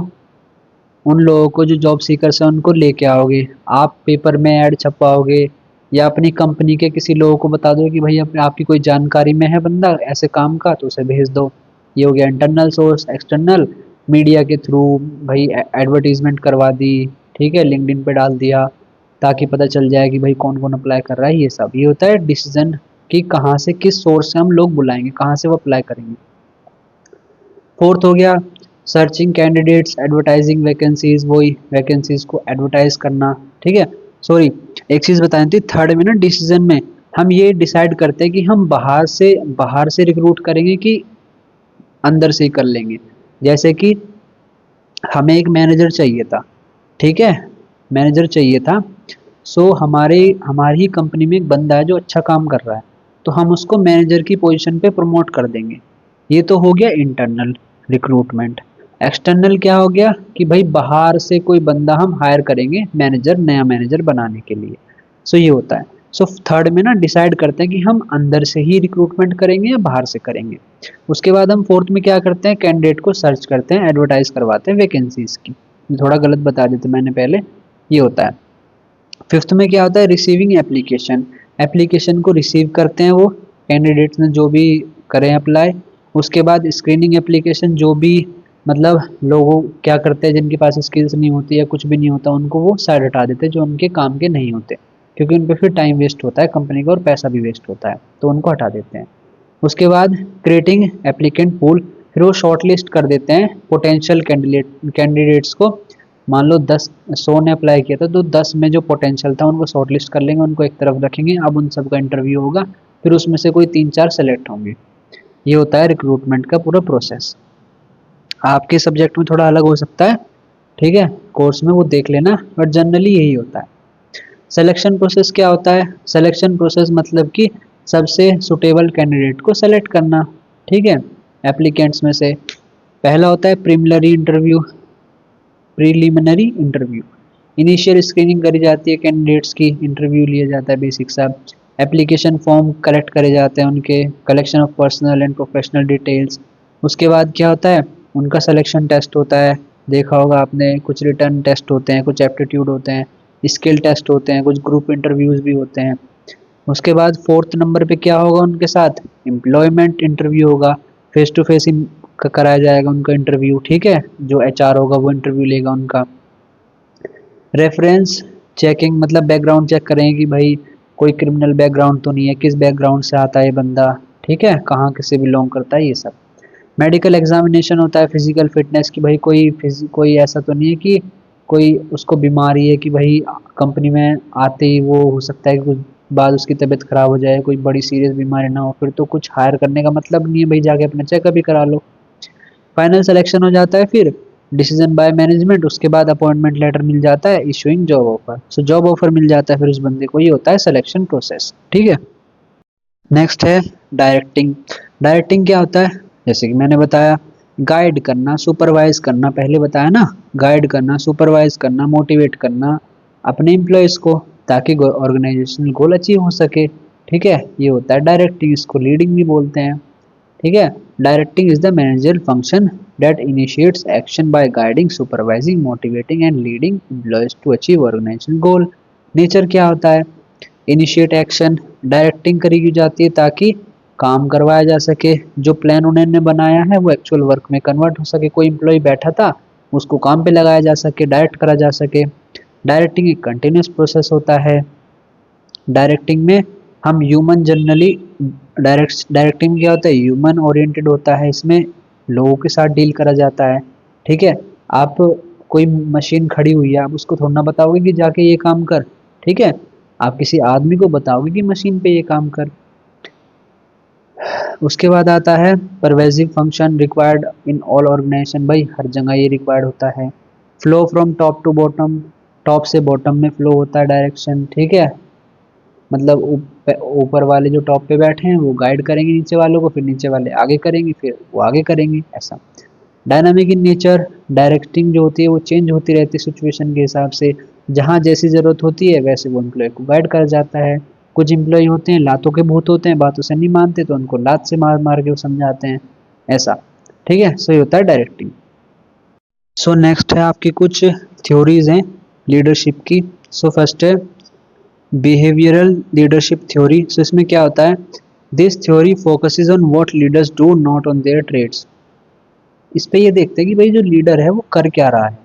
उन लोगों को जो जॉब सीकर्स हैं उनको लेके आओगे। आप पेपर में ऐड छपवाओगे या अपनी कंपनी के किसी लोगों को बता दो कि भाई आपकी कोई जानकारी में है बंदा ऐसे काम का, तो उसे भेज दो। ये हो गया इंटरनल सोर्स। एक्सटर्नल, मीडिया के थ्रू भाई एडवर्टीजमेंट करवा दी, ठीक है, लिंक्डइन पे डाल दिया ताकि पता चल जाए कि भाई कौन कौन अप्लाई कर रहा है। ये सब ये होता है डिसीजन कि कहाँ से, किस सोर्स से हम लोग बुलाएंगे, कहाँ से वो अप्लाई करेंगे। फोर्थ हो गया सर्चिंग कैंडिडेट्स, एडवर्टाइजिंग वैकेंसीज, वही वैकेंसीज को एडवर्टाइज करना, ठीक है। सॉरी, एक चीज़ बतानी थी, थर्ड में ना डिसीजन में हम ये डिसाइड करते हैं कि हम बाहर से रिक्रूट करेंगे कि अंदर से ही कर लेंगे। जैसे कि हमें एक मैनेजर चाहिए था, ठीक है, मैनेजर चाहिए था। सो हमारी ही कंपनी में एक बंदा है जो अच्छा काम कर रहा है, तो हम उसको मैनेजर की पोजीशन पे प्रमोट कर देंगे। ये तो हो गया इंटरनल रिक्रूटमेंट। एक्सटर्नल क्या हो गया कि भाई बाहर से कोई बंदा हम हायर करेंगे मैनेजर, नया मैनेजर बनाने के लिए। सो ये होता है। सो थर्ड में ना डिसाइड करते हैं कि हम अंदर से ही रिक्रूटमेंट करेंगे या बाहर से करेंगे। उसके बाद हम फोर्थ में क्या करते हैं, कैंडिडेट को सर्च करते हैं, एडवर्टाइज करवाते हैं वैकेंसीज की। थोड़ा गलत बता देते मैंने पहले, ये होता है। फिफ्थ में क्या होता है, रिसीविंग एप्लीकेशन। एप्लीकेशन को रिसीव करते हैं वो कैंडिडेट्स ने जो भी करें अप्लाई। उसके बाद स्क्रीनिंग एप्लीकेशन, जो भी मतलब लोगों क्या करते हैं जिनके पास स्किल्स नहीं होती या कुछ भी नहीं होता उनको वो साइड हटा देते हैं, जो उनके काम के नहीं होते, क्योंकि उन पर फिर टाइम वेस्ट होता है कंपनी का और पैसा भी वेस्ट होता है, तो उनको हटा देते हैं। उसके बाद क्रिएटिंग एप्लीकेंट पूल, फिर वो शॉर्ट लिस्ट कर देते हैं पोटेंशियल कैंडिडेट्स को। मान लो 100 ने अप्लाई किया था, तो 10 में जो पोटेंशियल था उनको शॉर्ट लिस्ट कर लेंगे, उनको एक तरफ रखेंगे। अब उन सबका इंटरव्यू होगा, फिर उसमें से कोई 3-4 सेलेक्ट होंगे। ये होता है रिक्रूटमेंट का पूरा प्रोसेस। आपके सब्जेक्ट में थोड़ा अलग हो सकता है, ठीक है, कोर्स में वो देख लेना, बट जनरली यही होता है। सिलेक्शन प्रोसेस क्या होता है, सिलेक्शन प्रोसेस मतलब कि सबसे सुटेबल कैंडिडेट को सेलेक्ट करना, ठीक है, एप्लीकेंट्स में से। पहला होता है प्रीलिमिनरी इंटरव्यू। इनिशियल स्क्रीनिंग करी जाती है कैंडिडेट्स की, इंटरव्यू लिया जाता है बेसिक सा। एप्लीकेशन फॉर्म कलेक्ट करे जाते हैं उनके, collection of personal and professional details. उसके बाद क्या होता है, उनका सिलेक्शन टेस्ट होता है। देखा होगा आपने, कुछ रिटर्न टेस्ट होते हैं, कुछ एप्टीट्यूड होते हैं, स्किल टेस्ट होते हैं, कुछ ग्रुप इंटरव्यूज भी होते हैं। उसके बाद फोर्थ नंबर पे क्या होगा उनके साथ, एम्प्लॉयमेंट इंटरव्यू होगा। फेस टू फेस कराया जाएगा उनका इंटरव्यू, ठीक है, जो एचआर होगा वो इंटरव्यू लेगा उनका। रेफरेंस चेकिंग मतलब बैकग्राउंड चेक करेंगे कि भाई कोई क्रिमिनल बैकग्राउंड तो नहीं है, किस बैकग्राउंड से आता है ये बंदा, ठीक है, कहाँ किससे बिलोंग करता है, ये सब। मेडिकल एग्जामिनेशन होता है, फिजिकल फिटनेस की, भाई कोई ऐसा तो नहीं है कि कोई उसको बीमारी है कि भाई कंपनी में आते ही वो हो सकता है कि कुछ बाद उसकी तबीयत खराब हो जाए, कोई बड़ी सीरियस बीमारी ना हो, फिर तो कुछ हायर करने का मतलब नहीं है, भाई जाके अपना चेकअप ही करा लो। फाइनल सिलेक्शन हो जाता है, फिर डिसीजन बाय मैनेजमेंट। उसके बाद अपॉइंटमेंट लेटर मिल जाता है, issuing job offer. So job offer मिल जाता है फिर उस बंदे को, ये होता है सिलेक्शन प्रोसेस, ठीक है। नेक्स्ट है डायरेक्टिंग। डायरेक्टिंग क्या होता है, जैसे कि मैंने बताया, गाइड करना, सुपरवाइज करना, पहले बताया ना, गाइड करना, सुपरवाइज करना, मोटिवेट करना अपने एम्प्लॉयज़ को, ताकि ऑर्गेनाइजेशनल गोल अचीव हो सके, ठीक है, ये होता है डायरेक्टिंग। इसको लीडिंग भी बोलते हैं, ठीक है। Directing is the managerial function that initiates action by guiding, supervising, motivating and leading employees to achieve organizational goal। Nature क्या होता है, इनिशिएट एक्शन, डायरेक्टिंग करी जाती है ताकि काम करवाया जा सके, जो प्लान उन्होंने बनाया है वो एक्चुअल वर्क में कन्वर्ट हो सके, कोई एम्प्लॉय बैठा था उसको काम पे लगाया जा सके, डायरेक्ट करा जा सके। डायरेक्टिंग एक कंटिन्यूस प्रोसेस होता है। डायरेक्टिंग में हम ह्यूमन जनरली, डायरेक्टिंग क्या होता है, ह्यूमन ओरिएंटेड होता है, इसमें लोगों के साथ डील करा जाता है, ठीक है। आप कोई मशीन खड़ी हुई है, आप उसको थोड़ा ना बताओगे कि जाके ये काम कर, ठीक है, आप किसी आदमी को बताओगे कि मशीन पे ये काम कर। उसके बाद आता है pervasive function required in all organisation, भाई हर जगह ये रिक्वायर्ड होता है। Flow from top to bottom, top से बॉटम में फ्लो होता है डायरेक्शन, ठीक है, मतलब ऊपर वाले जो टॉप पे बैठे हैं वो गाइड करेंगे नीचे वालों को, फिर नीचे वाले आगे करेंगे, फिर वो आगे करेंगे, ऐसा। डायनामिक इन नेचर, डायरेक्टिंग जो होती है वो चेंज होती रहती है सिचुएशन के हिसाब से, जहाँ जैसी ज़रूरत होती है वैसे वो एम्प्लॉय को गाइड कर जाता है। कुछ एम्प्लॉय होते हैं लातों के भूत होते हैं, बातों से नहीं मानते तो उनको लात से मार मार के वो समझाते हैं, ऐसा। ठीक है, सो ये होता है डायरेक्टिंग। सो नेक्स्ट है आपकी कुछ थ्योरीज हैं लीडरशिप की। सो फर्स्ट है बिहेवियरल लीडरशिप थ्योरी। सो इसमें क्या होता है, this theory focuses on what leaders do not on their traits. इस पे ये देखते हैं कि भाई जो लीडर है वो कर क्या रहा है,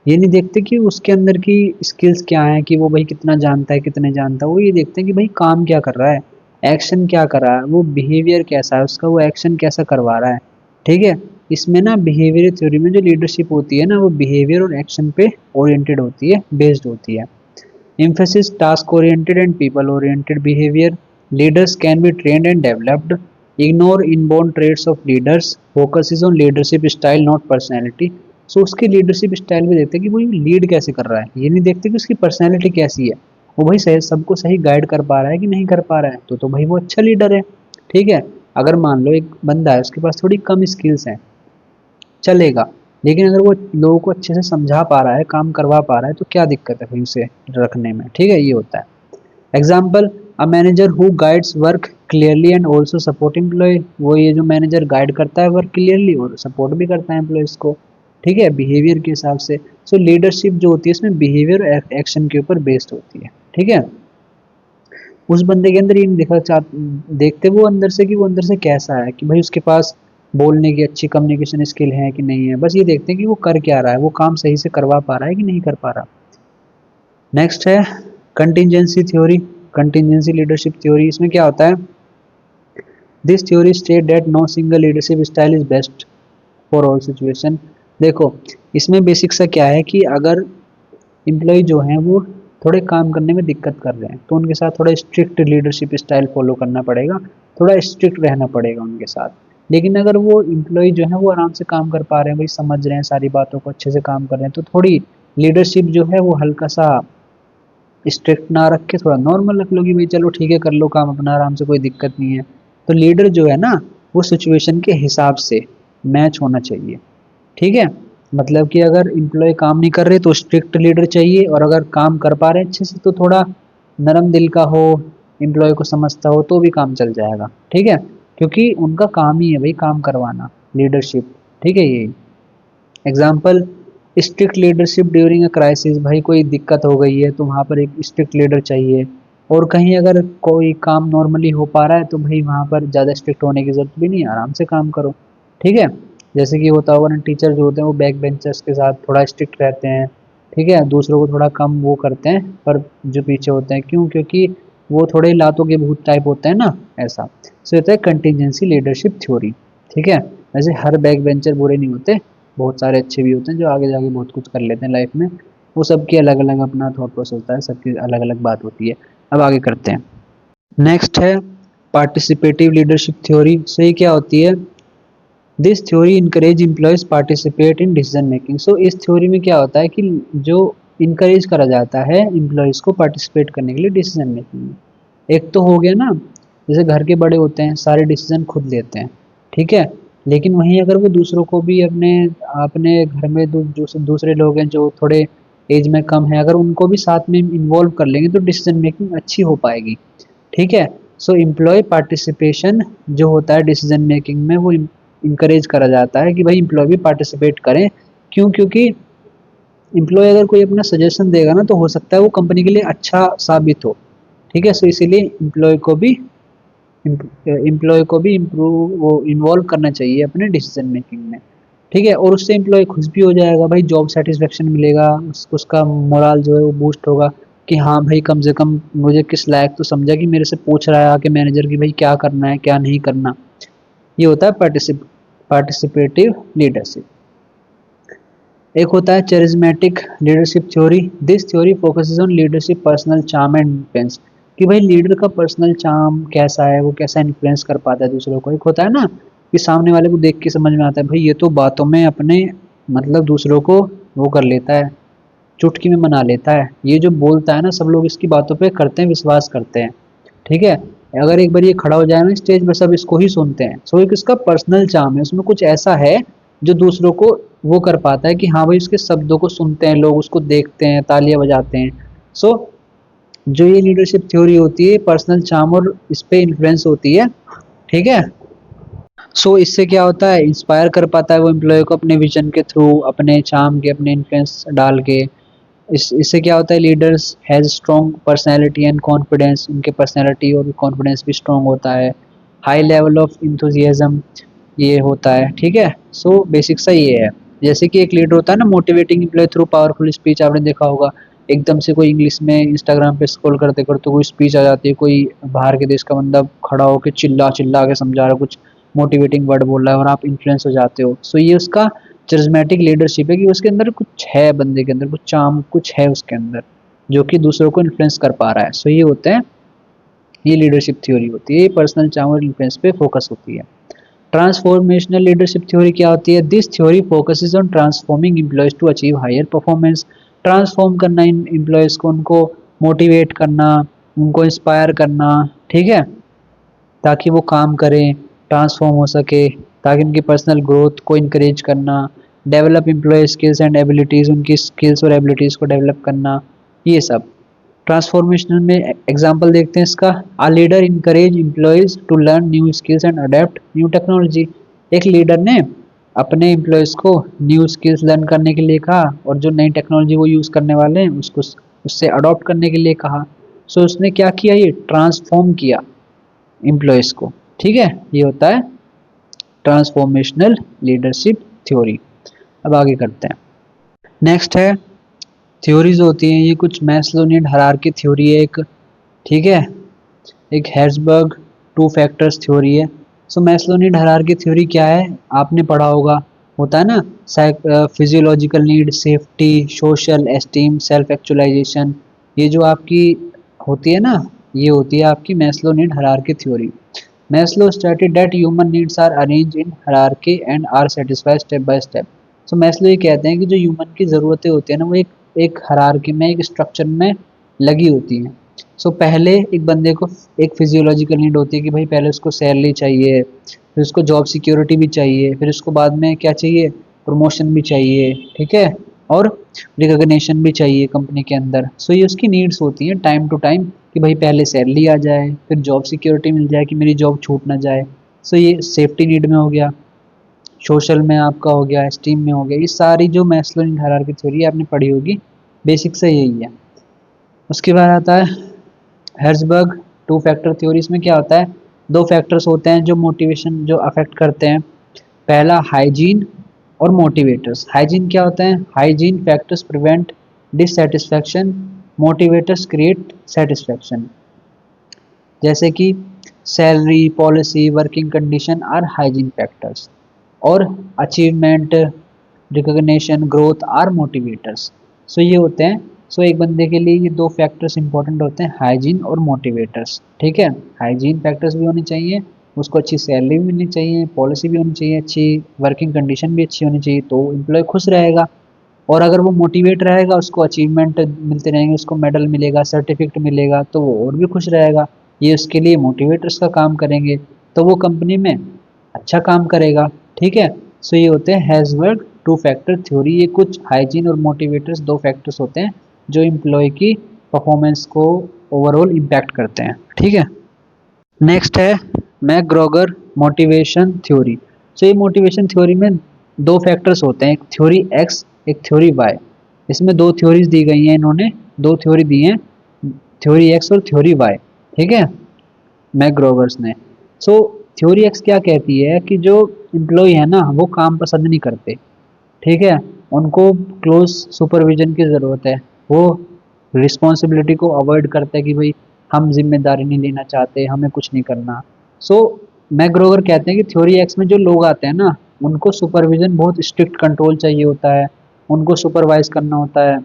ये नहीं देखते कि उसके अंदर की स्किल्स क्या है, कि वो भाई कितना जानता है कितने जानता है, वो ये देखते हैं कि भाई काम क्या कर रहा है, एक्शन क्या कर रहा है, वो बिहेवियर कैसा है उसका, वो एक्शन कैसा करवा रहा है। ठीक है, इसमें ना बिहेवियर थ्योरी में जो लीडरशिप होती है ना वो बिहेवियर और एक्शन पे ओरिएंटेड होती है, बेस्ड होती है। Emphasis task-oriented and people-oriented behavior. Leaders can be trained and developed. Ignore inborn traits of leaders. Focuses on leadership style, not personality. So उसकी लीडरशिप स्टाइल भी देखते हैं कि वो लीड कैसे कर रहा है, ये नहीं देखते कि उसकी पर्सनैलिटी कैसी है, वो भाई सही सबको सही गाइड कर पा रहा है कि नहीं कर पा रहा है, तो भाई वो अच्छा लीडर है। ठीक है, अगर मान लो एक बंदा है उसके पास थोड़ी कम स्किल्स हैं, चलेगा, लेकिन अगर वो लोगों को अच्छे से समझा पा रहा है, काम करवा पा रहा है, तो क्या दिक्कत है फिर उसे रखने में। ठीक है, ये होता है। Example, a manager who guides work clearly and also support employ. वो ये जो मैनेजर गाइड करता है वर्क क्लियरली और सपोर्ट भी करता है एम्प्लॉयज़ को। ठीक है, बिहेवियर के हिसाब से। सो लीडरशिप जो होती है इसमें बिहेवियर एक्शन के ऊपर बेस्ड होती है। ठीक है, उस बंदे के अंदर ये नहीं देखते वो अंदर से कि वो अंदर से कैसा है, कि भाई उसके पास बोलने की अच्छी कम्युनिकेशन स्किल है कि नहीं है, बस ये देखते हैं कि वो कर क्या रहा है, वो काम सही से करवा पा रहा है कि नहीं कर पा रहा। नेक्स्ट है contingency theory, contingency leadership theory. इसमें क्या होता है, this theory state that no single leadership style is best for all situation. देखो इसमें बेसिक सा क्या है कि अगर एम्प्लॉय जो हैं वो थोड़े काम करने में दिक्कत कर रहे हैं तो उनके साथ थोड़ा स्ट्रिक्ट लीडरशिप स्टाइल फॉलो करना पड़ेगा, थोड़ा स्ट्रिक्ट रहना पड़ेगा उनके साथ। लेकिन अगर वो एम्प्लॉय जो है वो आराम से काम कर पा रहे हैं, भाई समझ रहे हैं सारी बातों को, अच्छे से काम कर रहे हैं, तो थोड़ी लीडरशिप जो है वो हल्का सा स्ट्रिक्ट ना रख के थोड़ा नॉर्मल रख लो कि भाई चलो ठीक है कर लो काम अपना आराम से, कोई दिक्कत नहीं है। तो लीडर जो है ना वो सिचुएशन के हिसाब से मैच होना चाहिए। ठीक है, मतलब कि अगर एम्प्लॉय काम नहीं कर रहे तो स्ट्रिक्ट लीडर चाहिए, और अगर काम कर पा रहे हैं अच्छे से तो थोड़ा नरम दिल का हो, एम्प्लॉय को समझता हो, तो भी काम चल जाएगा। ठीक है, क्योंकि उनका काम ही है भाई काम करवाना, लीडरशिप। ठीक है, ये example, strict leadership during a crisis. भाई कोई दिक्कत हो गई है तो वहाँ पर एक स्ट्रिक्ट लीडर चाहिए, और कहीं अगर कोई काम नॉर्मली हो पा रहा है तो भाई वहाँ पर ज़्यादा स्ट्रिक्ट होने की ज़रूरत भी नहीं है, आराम से काम करो। ठीक है, जैसे कि होता होगा ना टीचर जो होते हैं वो बैक बेंचर्स के साथ थोड़ा स्ट्रिक्ट रहते हैं। ठीक है, दूसरों को थोड़ा कम वो करते हैं, पर जो पीछे होते हैं क्यों, क्योंकि वो थोड़े लातों के भूत टाइप होते हैं ना, ऐसा। सो होता है कंटिजेंसी लीडरशिप थ्योरी। ठीक है, वैसे हर बैक बेंचर बुरे नहीं होते, बहुत सारे अच्छे भी होते हैं जो आगे जाके बहुत कुछ कर लेते हैं लाइफ में। वो सबकी अलग अलग अपना थॉट प्रोसेस होता है, सबकी अलग अलग बात होती है। अब आगे करते हैं। नेक्स्ट है पार्टिसिपेटिव लीडरशिप थ्योरी। सो ये क्या होती है, this theory encourage employees participate in decision making. So इस थ्योरी में क्या होता है कि जो इनकरेज करा जाता है एम्प्लॉयज़ को पार्टिसिपेट करने के लिए डिसीजन मेकिंग में। एक तो हो गया ना, जैसे घर के बड़े होते हैं सारे डिसीजन खुद लेते हैं। ठीक है, लेकिन वहीं अगर वो दूसरों को भी अपने अपने घर में जो दूसरे लोग हैं जो थोड़े एज में कम है, अगर उनको भी साथ में इन्वॉल्व कर लेंगे तो डिसीजन मेकिंग अच्छी हो पाएगी। ठीक है, सो एम्प्लॉय पार्टिसिपेशन जो होता है डिसीजन मेकिंग में वो इंकरेज करा जाता है कि भाई एम्प्लॉय भी पार्टिसिपेट करें। क्यों, क्योंकि एम्प्लॉय अगर कोई अपना सजेशन देगा ना तो हो सकता है वो कंपनी के लिए अच्छा साबित हो। ठीक है, सो इसीलिए एम्प्लॉय को भी इम्प्रूव वो इन्वॉल्व करना चाहिए अपने डिसीजन मेकिंग में। ठीक है, और उससे एम्प्लॉय खुश भी हो जाएगा, भाई जॉब सेटिस्फेक्शन मिलेगा, उसका मोरल जो है वो बूस्ट होगा कि हाँ भाई कम से कम मुझे किस लायक तो समझा कि मेरे से पूछ रहा है आके मैनेजर की भाई क्या करना है क्या नहीं करना। ये होता है पार्टिसिपेटिव लीडरशिप। एक होता है charismatic leadership theory. This theory focuses on leadership personal charm and influence. कि भाई लीडर का पर्सनल चार्म कैसा है, वो कैसा इन्फ्लुएंस कर पाता है दूसरों को। एक होता है ना कि सामने वाले को देख के समझ में आता है भाई ये तो बातों में अपने मतलब दूसरों को वो कर लेता है, चुटकी में मना लेता है, ये जो बोलता है ना सब लोग इसकी बातों पे करते हैं, विश्वास करते हैं। ठीक है, अगर एक बार ये खड़ा हो जाए ना स्टेज पे सब इसको ही सुनते हैं। सो एक इसका पर्सनल चार्म है, उसमें कुछ ऐसा है जो दूसरों को वो कर पाता है कि हाँ भाई उसके शब्दों को सुनते हैं लोग, उसको देखते हैं, तालियां बजाते हैं। सो जो ये लीडरशिप थ्योरी होती है पर्सनल चार्म और इस पे इन्फ्लुएंस होती है, ठीक है। इससे क्या होता है, इंस्पायर कर पाता है वो एम्प्लॉय को अपने विजन के थ्रू, अपने चार्म के, अपने इन्फ्लुएंस डाल के। इससे क्या होता है, leaders has strong personality and confidence, उनके पर्सनैलिटी और कॉन्फिडेंस भी स्ट्रॉन्ग होता है। हाई लेवल ऑफ इंथुजियाज्म ये होता है, ठीक है। बेसिक सा ये है। जैसे कि एक लीडर होता है ना, motivating employ through powerful speech, आपने देखा होगा। एकदम से कोई इंग्लिश में इंस्टाग्राम पे स्क्रॉल करते करते कोई स्पीच आ जाती है, कोई बाहर के देश का बंदा खड़ा होकर चिल्ला चिल्ला के समझा रहा है, कुछ मोटिवेटिंग वर्ड बोल रहा है और आप इन्फ्लुएंस हो जाते हो। ये उसका चरिस्मेटिक लीडरशिप है कि उसके अंदर कुछ है, बंदे के अंदर कुछ चार्म, कुछ है उसके अंदर जो कि दूसरों को इन्फ्लुएंस कर पा रहा है। ये होते हैं, ये लीडरशिप थ्योरी होती है, ये पर्सनल चार्म और इन्फ्लुएंस पे फोकस होती है। ट्रांसफॉर्मेशनल लीडरशिप थ्योरी क्या होती है? This theory focuses on transforming employees to achieve higher performance. Transform करना इन एम्प्लॉयज को, उनको मोटिवेट करना, उनको इंस्पायर करना, ठीक है, ताकि वो काम करें, ट्रांसफॉर्म हो सके, ताकि उनकी पर्सनल ग्रोथ को इनक्रेज करना। Develop employee skills and abilities, उनकी स्किल्स और एबिलिटीज़ को डेवलप करना, ये सब। ट्रांसफॉर्मेशनल में एग्जांपल देखते हैं इसका। A leader encourage employees to learn new skills and adapt new technology. एक लीडर ने अपने एम्प्लॉयज को न्यू स्किल्स लर्न करने के लिए कहा और जो नई टेक्नोलॉजी वो यूज़ करने वाले हैं उसको उससे अडॉप्ट करने के लिए कहा। उसने क्या किया, ये ट्रांसफॉर्म किया एम्प्लॉयज को, ठीक है। ये होता है ट्रांसफॉर्मेशनल लीडरशिप थ्योरी। अब आगे करते हैं। नेक्स्ट है, थ्योरीज होती हैं ये कुछ। मैस्लो नीड हायरार्की थ्योरी है एक, ठीक है। एक हेर्ज़बर्ग टू फैक्टर्स थ्योरी है। मैस्लो नीड हायरार्की थ्योरी क्या है, आपने पढ़ा होगा, होता है ना, physiological need, safety, social esteem, self actualisation. ये जो आपकी होती है ना, ये होती है आपकी Maslow need hierarchy theory. Maslow stated that human needs are arrange in hierarchy and are satisfied step by step. Maslow ये कहते हैं कि जो ह्यूमन की ज़रूरतें होती है ना, वो एक हायरार्की में, एक स्ट्रक्चर में लगी होती हैं। पहले एक बंदे को एक फिजियोलॉजिकल नीड होती है कि भाई पहले उसको सैलरी चाहिए, फिर उसको जॉब सिक्योरिटी भी चाहिए, फिर उसको बाद में क्या चाहिए, प्रमोशन भी चाहिए, ठीक है, और रिकॉग्निशन भी चाहिए कंपनी के अंदर। ये उसकी नीड्स होती हैं टाइम टू टाइम, कि भाई पहले सैलरी आ जाए, फिर जॉब सिक्योरिटी मिल जाए कि मेरी जॉब छूट ना जाए। ये सेफ्टी नीड में हो गया, सोशल में आपका हो गया, एस्टीम में हो गया। ये सारी जो मैस्लो नीड हायरार्की थ्योरी आपने पढ़ी होगी, बेसिक से यही है। उसके बाद आता है हेर्ज़बर्ग टू फैक्टर थ्योरी। इसमें क्या होता है, दो फैक्टर्स होते हैं जो मोटिवेशन जो अफेक्ट करते हैं। पहला हाइजीन और मोटिवेटर्स। हाइजीन क्या होता है, hygiene factors prevent dissatisfaction, motivators create satisfaction. जैसे कि salary, policy, working condition are hygiene factors, और achievement, recognition, growth are motivators. ये होते हैं। एक बंदे के लिए ये दो फैक्टर्स इंपॉर्टेंट होते हैं, हाइजीन और मोटिवेटर्स, ठीक है। हाइजीन फैक्टर्स भी होने चाहिए, उसको अच्छी सैलरी भी मिलनी चाहिए, पॉलिसी भी होनी चाहिए, अच्छी वर्किंग कंडीशन भी अच्छी होनी चाहिए, तो एम्प्लॉय खुश रहेगा। और अगर वो मोटिवेट रहेगा, उसको अचीवमेंट मिलते रहेंगे, उसको मेडल मिलेगा, सर्टिफिकेट मिलेगा, तो वो और भी खुश रहेगा। ये उसके लिए मोटिवेटर्स का काम करेंगे, तो वो कंपनी में अच्छा काम करेगा, ठीक है। ये होते हैं हेर्ज़बर्ग टू फैक्टर थ्योरी। ये कुछ हाइजीन और मोटिवेटर्स दो फैक्टर्स होते हैं जो एम्प्लॉय की परफॉर्मेंस को ओवरऑल इम्पैक्ट करते हैं, ठीक है। नेक्स्ट है मैकग्रॉगर मोटिवेशन थ्योरी। ये मोटिवेशन थ्योरी में दो फैक्टर्स होते हैं, एक थ्योरी एक्स, एक थ्योरी वाई। इसमें दो थ्योरीज दी गई हैं, इन्होंने दो थ्योरी दी हैं, थ्योरी एक्स और थ्योरी वाई, ठीक है, मैकग्रॉगर्स ने। थ्योरी एक्स क्या कहती है कि जो एम्प्लॉय है ना, वो काम पसंद नहीं करते, ठीक है, उनको क्लोज सुपरविजन की ज़रूरत है। वो रिस्पॉन्सिबिलिटी को अवॉइड करते हैं कि भाई हम जिम्मेदारी नहीं लेना चाहते, हमें कुछ नहीं करना। मैकग्रोवर कहते हैं कि थ्योरी एक्स में जो लोग आते हैं ना, उनको सुपरविजन, बहुत स्ट्रिक्ट कंट्रोल चाहिए होता है, उनको सुपरवाइज करना होता है,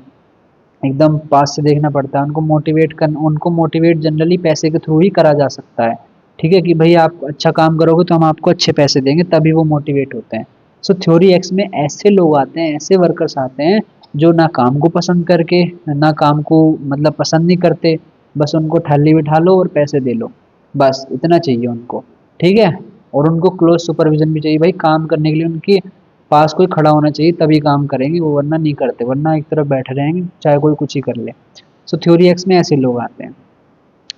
एकदम पास से देखना पड़ता है, उनको मोटिवेट जनरली पैसे के थ्रू ही करा जा सकता है, ठीक है, कि भाई आप अच्छा काम करोगे तो हम आपको अच्छे पैसे देंगे, तभी वो मोटिवेट होते हैं। थ्योरी एक्स में ऐसे लोग आते हैं, ऐसे वर्कर्स आते हैं जो ना काम को पसंद करके, ना काम को मतलब पसंद नहीं करते, बस उनको ठल्ली बिठा लो और पैसे दे लो, बस इतना चाहिए उनको, ठीक है। और उनको क्लोज सुपरविजन भी चाहिए, भाई काम करने के लिए उनकी पास कोई खड़ा होना चाहिए तभी काम करेंगे वो, वरना नहीं करते, वरना एक तरफ बैठे रहेंगे चाहे कोई कुछ ही कर ले। सो थ्योरी एक्स में ऐसे लोग आते हैं,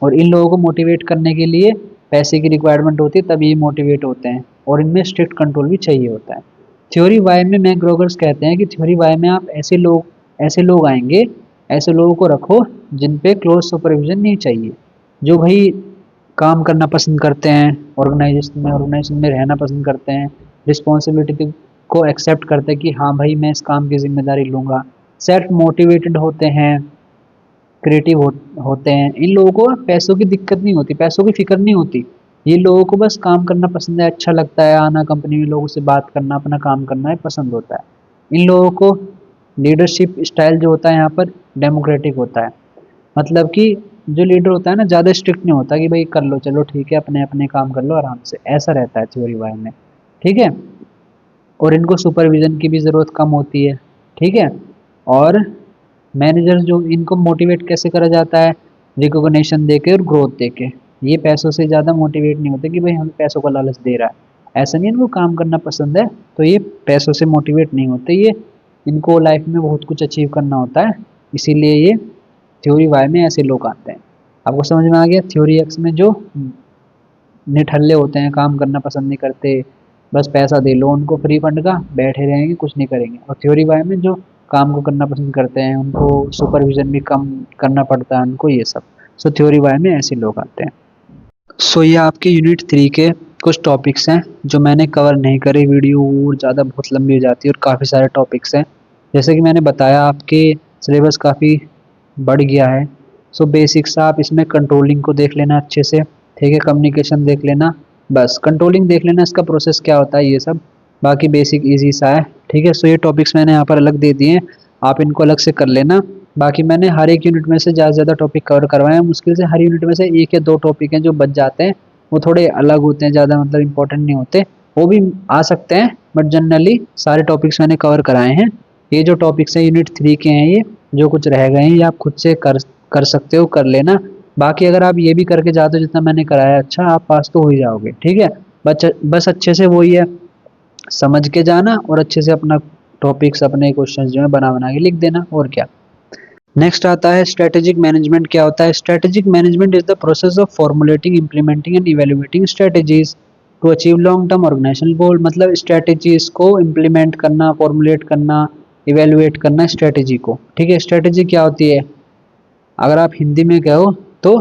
और इन लोगों को मोटिवेट करने के लिए पैसे की रिक्वायरमेंट होती है, तभी ये मोटिवेट होते हैं, और इनमें स्ट्रिक्ट कंट्रोल भी चाहिए होता है। थ्योरी वाई में मैकग्रोगर्स कहते हैं कि थ्योरी वाई में आप ऐसे लोग आएंगे, ऐसे लोगों को रखो जिन पे क्लोज सुपरविजन नहीं चाहिए, जो भाई काम करना पसंद करते हैं, ऑर्गेनाइजेशन में रहना पसंद करते हैं, रिस्पॉन्सिबिलिटी को एक्सेप्ट करते हैं कि हाँ भाई मैं इस काम की जिम्मेदारी लूंगा, सेल्फ मोटिवेटेड होते हैं, क्रिएटिव होते हैं। इन लोगों को पैसों की दिक्कत नहीं होती, पैसों की फिक्र नहीं होती, ये लोगों को बस काम करना पसंद है, अच्छा लगता है आना कंपनी में, लोगों से बात करना, अपना काम करना है पसंद होता है। इन लोगों को लीडरशिप स्टाइल जो होता है यहाँ पर डेमोक्रेटिक होता है, मतलब कि जो लीडर होता है ना ज़्यादा स्ट्रिक्ट नहीं होता कि भाई कर लो चलो ठीक है अपने अपने काम कर लो आराम से, ऐसा रहता है थ्योरी वाई में, ठीक है। और इनको सुपरविजन की भी ज़रूरत कम होती है, ठीक है। और मैनेजर जो इनको मोटिवेट कैसे करा जाता है, रिकॉग्निशन देके और ग्रोथ देके, ये पैसों से ज़्यादा मोटिवेट नहीं होते कि भाई हमें पैसों का लालच दे रहा है, ऐसा नहीं, इनको काम करना पसंद है तो ये पैसों से मोटिवेट नहीं होते, ये इनको लाइफ में बहुत कुछ अचीव करना होता है, इसीलिए ये थ्योरी वाई में ऐसे लोग आते हैं। आपको समझ में आ गया। थ्योरी एक्स में जो निठल्ले होते हैं, काम करना पसंद नहीं करते, बस पैसा दे लो उनको फ्री फंड का, बैठे रहेंगे कुछ नहीं करेंगे। और थ्योरी वाई में जो काम को करना पसंद करते हैं, उनको सुपरविजन भी कम करना पड़ता है उनको, ये सब। सो थ्योरी वाई में ऐसे लोग आते हैं। सो ये आपके यूनिट 3 के कुछ टॉपिक्स हैं जो मैंने कवर नहीं करे, वीडियो और ज़्यादा बहुत लंबी हो जाती है और काफ़ी सारे टॉपिक्स हैं। जैसे कि मैंने बताया आपके सिलेबस काफ़ी बढ़ गया है। सो बेसिक्स आप इसमें कंट्रोलिंग को देख लेना अच्छे से, ठीक है, कम्युनिकेशन देख लेना, बस कंट्रोलिंग देख लेना, इसका प्रोसेस क्या होता है ये सब, बाकी बेसिक इजी सा है, ठीक है। सो ये टॉपिक्स मैंने यहाँ पर अलग दे दिए हैं, आप इनको अलग से कर लेना। बाकी मैंने हर एक यूनिट में से ज़्यादा से ज़्यादा टॉपिक कवर करवाए हैं, मुश्किल से हर यूनिट में से एक या दो टॉपिक हैं जो बच जाते हैं, वो थोड़े अलग होते हैं, ज़्यादा मतलब इंपॉर्टेंट नहीं होते, वो भी आ सकते हैं, बट जनरली सारे टॉपिक्स मैंने कवर कराए हैं। ये जो टॉपिक्स हैं यूनिट 3 के हैं, ये जो कुछ रह गए हैं ये आप खुद से कर सकते हो, कर लेना। बाकी अगर आप ये भी करके जाते हो जितना मैंने कराया, अच्छा आप पास तो हो ही जाओगे, ठीक है। बस अच्छे से वही है, समझ के जाना और अच्छे से अपना टॉपिक्स, अपने क्वेश्चंस जो है बना बना के लिख देना, और क्या। नेक्स्ट आता है स्ट्रेटेजिक मैनेजमेंट। क्या होता है strategic management? Is the process of formulating, implementing and evaluating strategies to achieve long term organizational goal. मतलब स्ट्रेटेजीज को इम्प्लीमेंट करना, फॉर्मुलेट करना, इवेल्युएट करना स्ट्रेटेजी को, ठीक है। स्ट्रेटेजी क्या होती है, अगर आप हिंदी में कहो तो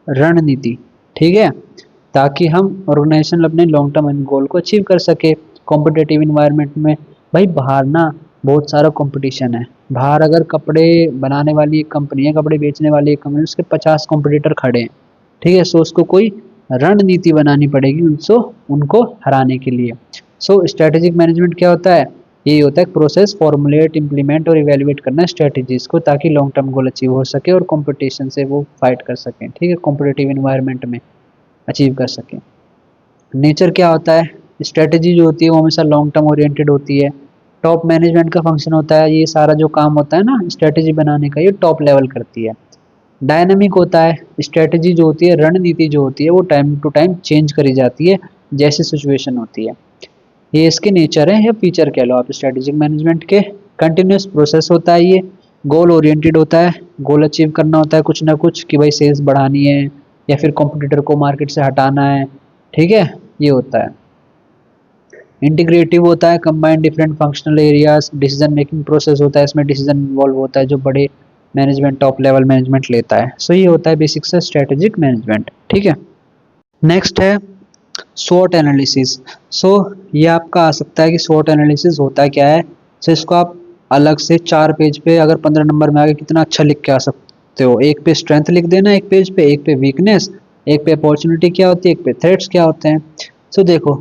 रणनीति, ठीक है, ताकि हम ऑर्गेनाइजेशन अपने लॉन्ग टर्म गोल को अचीव कर सके। कॉम्पिटेटिव इन्वायरमेंट में भाई बाहर ना बहुत सारा कंपटीशन है, बाहर अगर कपड़े बनाने वाली एक कंपनी है, कपड़े बेचने वाली एक कंपनी, उसके 50 कॉम्पिटिटर खड़े हैं, ठीक है। सो उसको कोई रणनीति बनानी पड़ेगी उनसे, उनको हराने के लिए। सो स्ट्रेटेजिक मैनेजमेंट क्या होता है, यही होता है प्रोसेस, फॉर्मुलेट, इम्प्लीमेंट और इवेल्युएट करना स्ट्रेटेजीज को, ताकि लॉन्ग टर्म गोल अचीव हो सके और कंपटीशन से वो फाइट कर सकें, ठीक है, कॉम्पिटेटिव इन्वायरमेंट में अचीव कर सकें। नेचर क्या होता है, स्ट्रेटेजी जो होती है वो हमेशा लॉन्ग टर्म ओरिएंटेड होती है। टॉप मैनेजमेंट का फंक्शन होता है, ये सारा जो काम होता है ना स्ट्रेटेजी बनाने का, ये टॉप लेवल करती है। डायनामिक होता है, स्ट्रेटेजी जो होती है, रणनीति जो होती है वो टाइम टू टाइम चेंज करी जाती है जैसी सिचुएशन होती है। ये इसके नेचर है या फीचर कह लो आप स्ट्रेटेजिक मैनेजमेंट के। कंटिन्यूस प्रोसेस होता है ये, गोल ओरिएंटेड होता है, गोल अचीव करना होता है कुछ ना कुछ, कि भाई सेल्स बढ़ानी है या फिर कॉम्पिटिटर को मार्केट से हटाना है, ठीक है, ये होता है। इंटीग्रेटिव होता है, combine different functional areas. Decision making process होता है, इसमें डिसीजन इन्वॉल्व होता है जो बड़े मैनेजमेंट, टॉप लेवल मैनेजमेंट लेता है। सो ये होता है बेसिक से स्ट्रेटेजिक मैनेजमेंट, ठीक है। नेक्स्ट है स्वॉट एनालिसिस। सो ये आपका आ सकता है कि स्वॉट एनालिसिस होता क्या है। सो इसको आप अलग से 4 पेज पे अगर 15 नंबर में आगे कितना अच्छा लिख के आ सकते हो। एक पे स्ट्रेंथ लिख देना एक पेज पे, एक पे वीकनेस, एक पे अपॉर्चुनिटी क्या होती है, एक पे थ्रेट्स क्या होते हैं। सो देखो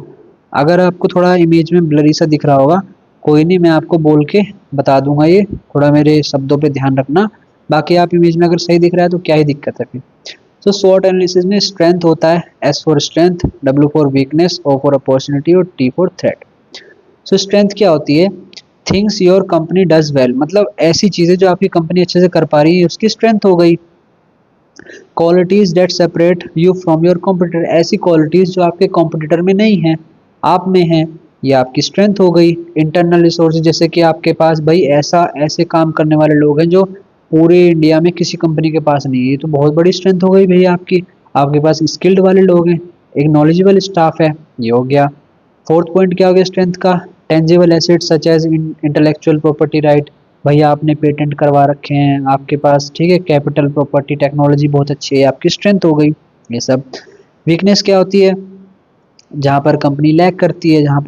अगर आपको थोड़ा इमेज में ब्लरी सा दिख रहा होगा, कोई नहीं मैं आपको बोल के बता दूंगा, ये थोड़ा मेरे शब्दों पे ध्यान रखना। बाकी आप इमेज में अगर सही दिख रहा है तो क्या ही दिक्कत है फिर। तो स्वॉट एनालिसिस में स्ट्रेंथ होता है, S for strength, W for weakness, O for opportunity और T for threat. So strength क्या होती है, things your company does well, मतलब ऐसी चीजें जो आपकी कंपनी अच्छे से कर पा रही है उसकी स्ट्रेंथ हो गई। Qualities that separate you from your competitor, ऐसी क्वालिटीज जो आपके कॉम्पिटिटर में नहीं है, आप में है। ये आपकी स्ट्रेंथ हो गई। इंटरनल रिसोर्सेज, जैसे कि आपके पास भाई ऐसे काम करने वाले लोग हैं जो पूरे इंडिया में किसी कंपनी के पास नहीं है, ये तो बहुत बड़ी स्ट्रेंथ हो गई भैया आपकी। आपके पास स्किल्ड वाले लोग हैं, एक नॉलेजेबल स्टाफ है, ये हो गया। फोर्थ पॉइंट क्या हो गया स्ट्रेंथ का? Tangible assets such as intellectual property right, भैया आपने पेटेंट करवा रखे हैं आपके पास, ठीक है, कैपिटल प्रॉपर्टी, टेक्नोलॉजी बहुत अच्छी है, आपकी स्ट्रेंथ हो गई ये सब। वीकनेस क्या होती है? जहाँ पर कंपनी लैग करती है, जहाँ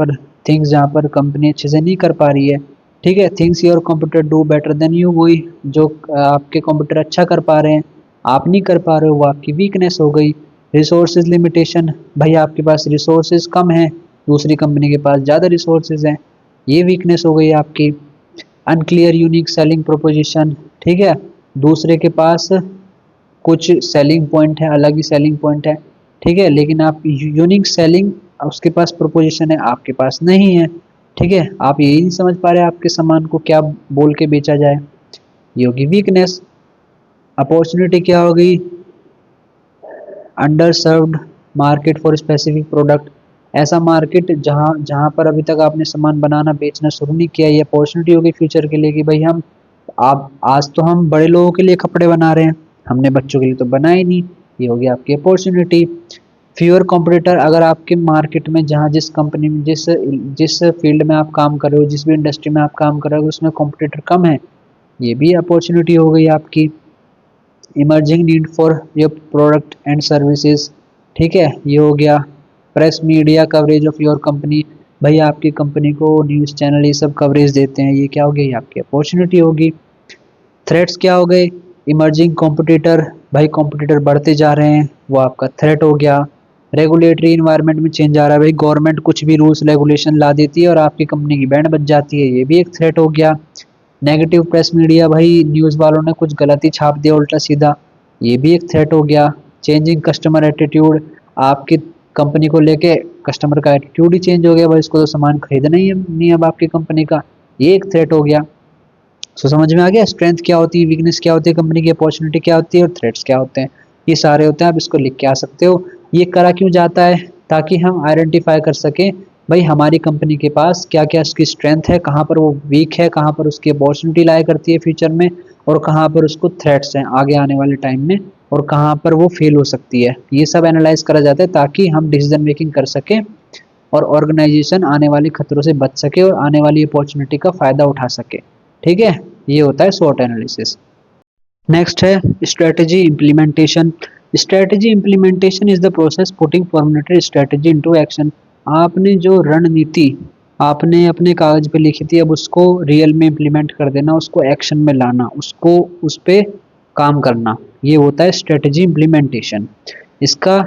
पर कंपनी अच्छे से नहीं कर पा रही है, ठीक है। Things your computer do better than you, वही जो आपके कंप्यूटर अच्छा कर पा रहे हैं आप नहीं कर पा रहे हो, वो आपकी वीकनेस हो गई। रिसोर्सेज लिमिटेशन, भाई आपके पास रिसोर्सेज कम है, दूसरी कंपनी के पास ज़्यादा रिसोर्सेज हैं, ये वीकनेस हो गई आपकी। अनक्लियर यूनिक सेलिंग प्रोपोजिशन, ठीक है, दूसरे के पास कुछ सेलिंग पॉइंट है, अलग ही सेलिंग पॉइंट है, ठीक है, लेकिन आप यूनिक सेलिंग उसके पास प्रोपोजिशन है, आपके पास नहीं है, ठीक है, आप यही नहीं समझ पा रहे आपके सामान को क्या बोल के बेचा जाए, ये होगी वीकनेस। अपॉर्चुनिटी क्या हो गई? Under served market for specific product, ऐसा मार्केट जहाँ जहाँ पर अभी तक आपने सामान बनाना बेचना शुरू नहीं किया, ये अपॉर्चुनिटी होगी फ्यूचर के लिए कि भाई हम आप आज तो हम बड़े लोगों के लिए कपड़े बना रहे हैं, हमने बच्चों के लिए तो बनाए नहीं, ये होगी आपकी अपॉर्चुनिटी। फ्यूअर कॉम्पिटिटर, अगर आपके मार्केट में जहाँ जिस कंपनी में जिस जिस फील्ड में आप काम कर रहे हो, जिस भी इंडस्ट्री में आप काम कर रहे हो उसमें कॉम्पिटिटर कम है, ये भी अपॉर्चुनिटी हो गई आपकी। Emerging need for your product and services, ठीक है, ये हो गया। Press media coverage of your company, भाई आपकी कंपनी को न्यूज़ चैनल ये सब कवरेज देते हैं, ये क्या हो गई आपकी अपॉर्चुनिटी होगी। थ्रेट्स क्या हो गए? इमर्जिंग कॉम्पिटिटर, भाई कॉम्पिटिटर बढ़ते जा रहे हैं, वो आपका थ्रेट हो गया। रेगुलेटरी इन्वायरमेंट में चेंज आ रहा है, भाई गवर्नमेंट कुछ भी रूल्स रेगुलेशन ला देती है और आपकी कंपनी की बैंड बच जाती है, ये भी एक थ्रेट हो गया। नेगेटिव प्रेस मीडिया, भाई न्यूज़ वालों ने कुछ गलत ही छाप दिया उल्टा सीधा, ये भी एक थ्रेट हो गया। चेंजिंग कस्टमर एटीट्यूड, आपकी कंपनी को लेके कस्टमर का एटीट्यूड ही चेंज हो गया, भाई इसको तो सामान खरीदना ही नहीं अब आपकी कंपनी का, ये एक थ्रेट हो गया। सो समझ में आ गया स्ट्रेंथ क्या होती है, वीकनेस क्या होती है कंपनी की, अपॉर्चुनिटी क्या होती है और थ्रेट्स क्या होते हैं, ये सारे होते हैं, आप इसको लिख के आ सकते हो। ये करा क्यों जाता है? ताकि हम आइडेंटिफाई कर सकें भाई हमारी कंपनी के पास क्या क्या उसकी स्ट्रेंथ है, कहाँ पर वो वीक है, कहाँ पर उसकी अपॉर्चुनिटी लाया करती है फ्यूचर में, और कहाँ पर उसको थ्रेट्स हैं आगे आने वाले टाइम में, और कहाँ पर वो फेल हो सकती है, ये सब एनालाइज करा जाता है ताकि हम डिसीजन मेकिंग कर सकें और ऑर्गेनाइजेशन आने वाले खतरों से बच सके और आने वाली अपॉर्चुनिटी का फ़ायदा उठा सके, ठीक है, ये होता है SWOT एनालिसिस। नेक्स्ट है strategy implementation. Strategy implementation is the process putting formulated strategy into action. आपने जो रणनीति आपने अपने कागज पे लिखी थी, अब उसको रियल में इम्प्लीमेंट कर देना, उसको एक्शन में लाना, उसको उस पे काम करना, ये होता है स्ट्रेटजी इम्प्लीमेंटेशन। इसका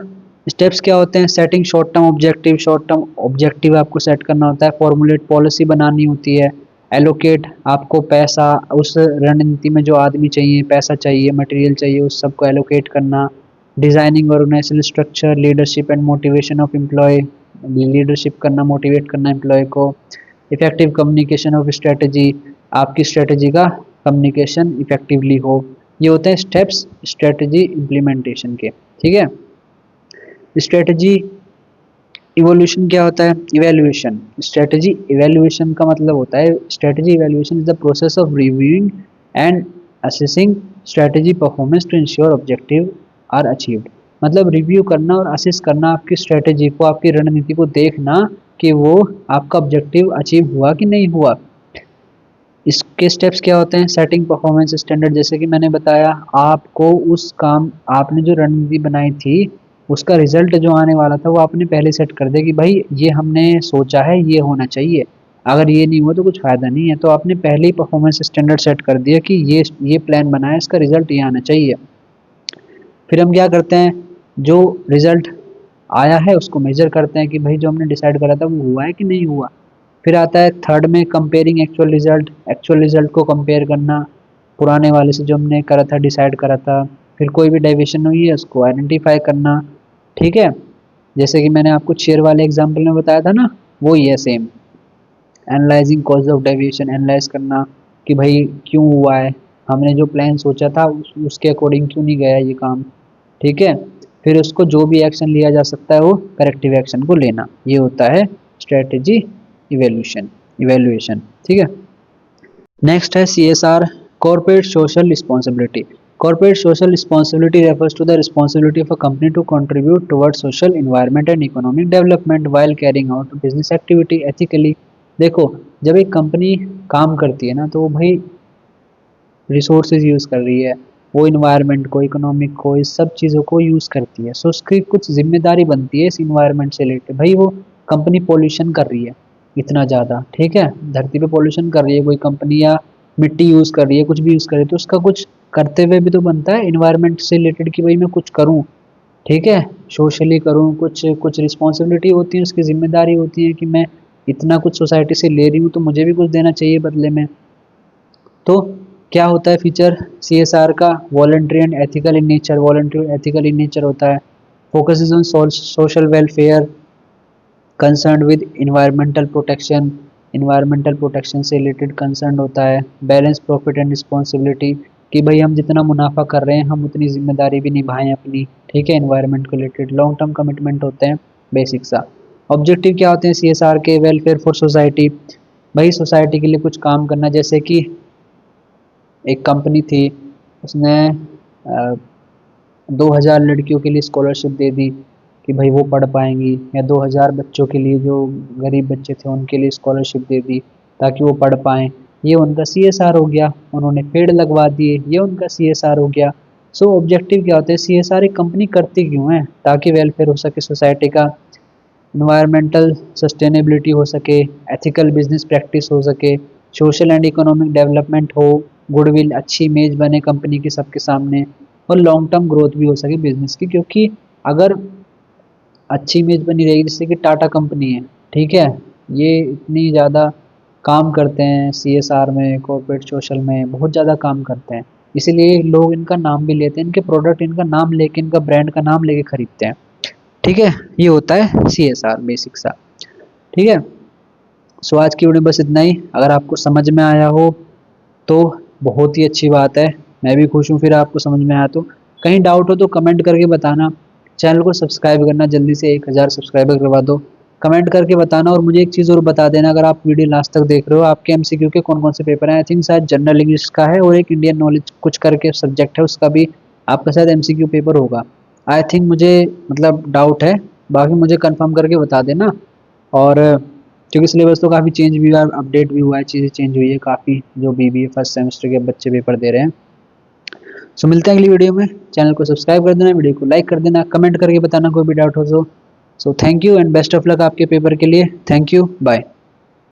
स्टेप्स क्या होते हैं? सेटिंग शॉर्ट टर्म ऑब्जेक्टिव आपको सेट करना होता है, फॉर्मुलेट पॉलिसी बनानी होती है, एलोकेट आपको पैसा, उस रणनीति में जो आदमी चाहिए, पैसा चाहिए, मटेरियल चाहिए, उस सबको एलोकेट करना। Designing organisational structure, leadership and motivation of employ, leadership करना, मोटिवेट करना एम्प्लॉय को। इफेक्टिव कम्युनिकेशन ऑफ स्ट्रेटजी, आपकी स्ट्रेटजी का कम्युनिकेशन इफेक्टिवली हो। ये होते हैं स्टेप्स स्ट्रेटजी इम्प्लीमेंटेशन के, ठीक है। स्ट्रेटजी इवोल्यूशन क्या होता है? इवैल्यूएशन। स्ट्रेटजी इवैल्यूएशन का मतलब होता है, strategy evaluation is the process of reviewing and assessing strategy performance to ensure objective are achieved. मतलब रिव्यू करना और असेस करना आपकी स्ट्रेटजी को, आपकी रणनीति को देखना कि वो आपका ऑब्जेक्टिव अचीव हुआ कि नहीं हुआ। इसके स्टेप्स क्या होते हैं? सेटिंग परफॉर्मेंस स्टैंडर्ड, जैसे कि मैंने बताया आपको उस काम, आपने जो रणनीति बनाई थी उसका रिजल्ट जो आने वाला था वो आपने पहले सेट कर दिया कि भाई ये हमने सोचा है ये होना चाहिए, अगर ये नहीं हुआ तो कुछ फ़ायदा नहीं है, तो आपने पहले ही परफॉर्मेंस स्टैंडर्ड सेट कर दिया कि ये प्लान बनाया, इसका रिजल्ट ये आना चाहिए। फिर हम क्या करते हैं? जो रिजल्ट आया है उसको मेजर करते हैं कि भाई जो हमने डिसाइड करा था वो हुआ है कि नहीं हुआ। फिर आता है थर्ड में कंपेयरिंग एक्चुअल रिजल्ट को कंपेयर करना पुराने वाले से जो हमने करा था, डिसाइड करा था। फिर कोई भी डेविएशन हुई है उसको आइडेंटिफाई करना, ठीक है, जैसे कि मैंने आपको चेयर वाले एग्जाम्पल में बताया था ना, वो ही है same. Analysing cause of deviation, analyse करना कि भाई क्यों हुआ है, हमने जो प्लान सोचा था उसके अकॉर्डिंग क्यों नहीं गया ये काम, ठीक है। फिर उसको जो भी एक्शन लिया जा सकता है वो करेक्टिव एक्शन को लेना, ये होता है स्ट्रेटजी इवेल्युएशन, ठीक है। नेक्स्ट है CSR, corporate social responsibility. Corporate social responsibility refers to the responsibility of a company to contribute towards social, environment and economic development while carrying out business activity ethically। देखो, जब एक company काम करती है ना, तो वो भाई रिसोर्सेज यूज़ कर रही है, वो इन्वायरमेंट को, इकोनॉमिक को, इस सब चीज़ों को यूज़ करती है। सो उसकी कुछ जिम्मेदारी बनती है इस इन्वायरमेंट से रिलेटेड। भाई वो कंपनी पोल्यूशन कर रही है इतना ज़्यादा, ठीक है, धरती पे पोल्यूशन कर रही है कोई कंपनी, या मिट्टी यूज़ कर रही है, कुछ भी यूज़ कर रही है, तो उसका कुछ करते हुए भी तो बनता है इन्वायरमेंट से रिलेटेड कि भाई मैं कुछ करूँ, ठीक है, सोशली करूँ, कुछ कुछ रिस्पॉन्सिबिलिटी होती है, उसकी जिम्मेदारी होती है कि मैं इतना कुछ सोसाइटी से ले रही हूँ तो मुझे भी कुछ देना चाहिए बदले में। तो क्या होता है फीचर CSR का? Voluntary and ethical in nature, voluntary ethical in nature होता है। Focuses on social welfare, concern with environmental protection से रिलेटेड कंसर्न होता है। बैलेंस प्रॉफिट एंड रिस्पॉन्सिबिलिटी, कि भाई हम जितना मुनाफा कर रहे हैं हम उतनी जिम्मेदारी भी निभाएं अपनी, ठीक है, इन्वायरमेंट को रिलेटेड। लॉन्ग टर्म कमिटमेंट होते हैं, बेसिक सा। ऑब्जेक्टिव क्या होते हैं CSR के? वेलफेयर फॉर सोसाइटी, भाई सोसाइटी के लिए कुछ काम करना। जैसे कि एक कंपनी थी, उसने 2000 लड़कियों के लिए स्कॉलरशिप दे दी कि भाई वो पढ़ पाएंगी, या 2000 बच्चों के लिए जो गरीब बच्चे थे उनके लिए स्कॉलरशिप दे दी ताकि वो पढ़ पाएँ, ये उनका CSR हो गया। उन्होंने पेड़ लगवा दिए, ये उनका CSR हो गया। सो ऑब्जेक्टिव क्या होता है? CSR एक कंपनी करती क्यों है? ताकि वेलफेयर हो सके सोसाइटी का, इन्वायरमेंटल सस्टेनेबिलिटी हो सके, एथिकल बिजनेस प्रैक्टिस हो सके, सोशल एंड इकोनॉमिक डेवलपमेंट हो, गुडविल, अच्छी इमेज बने कंपनी की सबके सामने, और लॉन्ग टर्म ग्रोथ भी हो सके बिजनेस की। क्योंकि अगर अच्छी इमेज बनी रहेगी, जैसे कि टाटा कंपनी है, ठीक है, ये इतनी ज़्यादा काम करते हैं CSR में, कॉर्पोरेट सोशल में बहुत ज़्यादा काम करते हैं, इसीलिए लोग इनका नाम भी लेते हैं, इनके प्रोडक्ट इनका नाम लेके, इनका ब्रांड का नाम लेके खरीदते हैं, ठीक है। ये होता है CSR बेसिक सा, ठीक है। सो आज की वीडियो बस इतना ही। अगर आपको समझ में आया हो तो बहुत ही अच्छी बात है, मैं भी खुश हूँ फिर आपको समझ में आया तो। कहीं डाउट हो तो कमेंट करके बताना। चैनल को सब्सक्राइब करना, जल्दी से 1000 सब्सक्राइबर करवा दो। कमेंट करके बताना, और मुझे एक चीज़ और बता देना, अगर आप वीडियो लास्ट तक देख रहे हो, आपके MCQ के कौन कौन से पेपर हैं। आई थिंक शायद जनरल इंग्लिश का है और एक इंडियन नॉलेज कुछ करके सब्जेक्ट है, उसका भी आपका शायद MCQ पेपर होगा। आई थिंक, मुझे मतलब डाउट है, बाकी मुझे कंफर्म करके बता देना। और क्योंकि सिलेबस तो काफ़ी चेंज भी हुआ है, अपडेट भी हुआ है, चीज़ें चेंज हुई है काफ़ी, जो BBA फर्स्ट सेमेस्टर के बच्चे पेपर दे रहे हैं। सो मिलते हैं अगली वीडियो में। चैनल को सब्सक्राइब कर देना, वीडियो को लाइक कर देना, कमेंट करके बताना कोई भी डाउट हो तो। So thank you and best of luck आपके पेपर के लिए। Thank you, bye.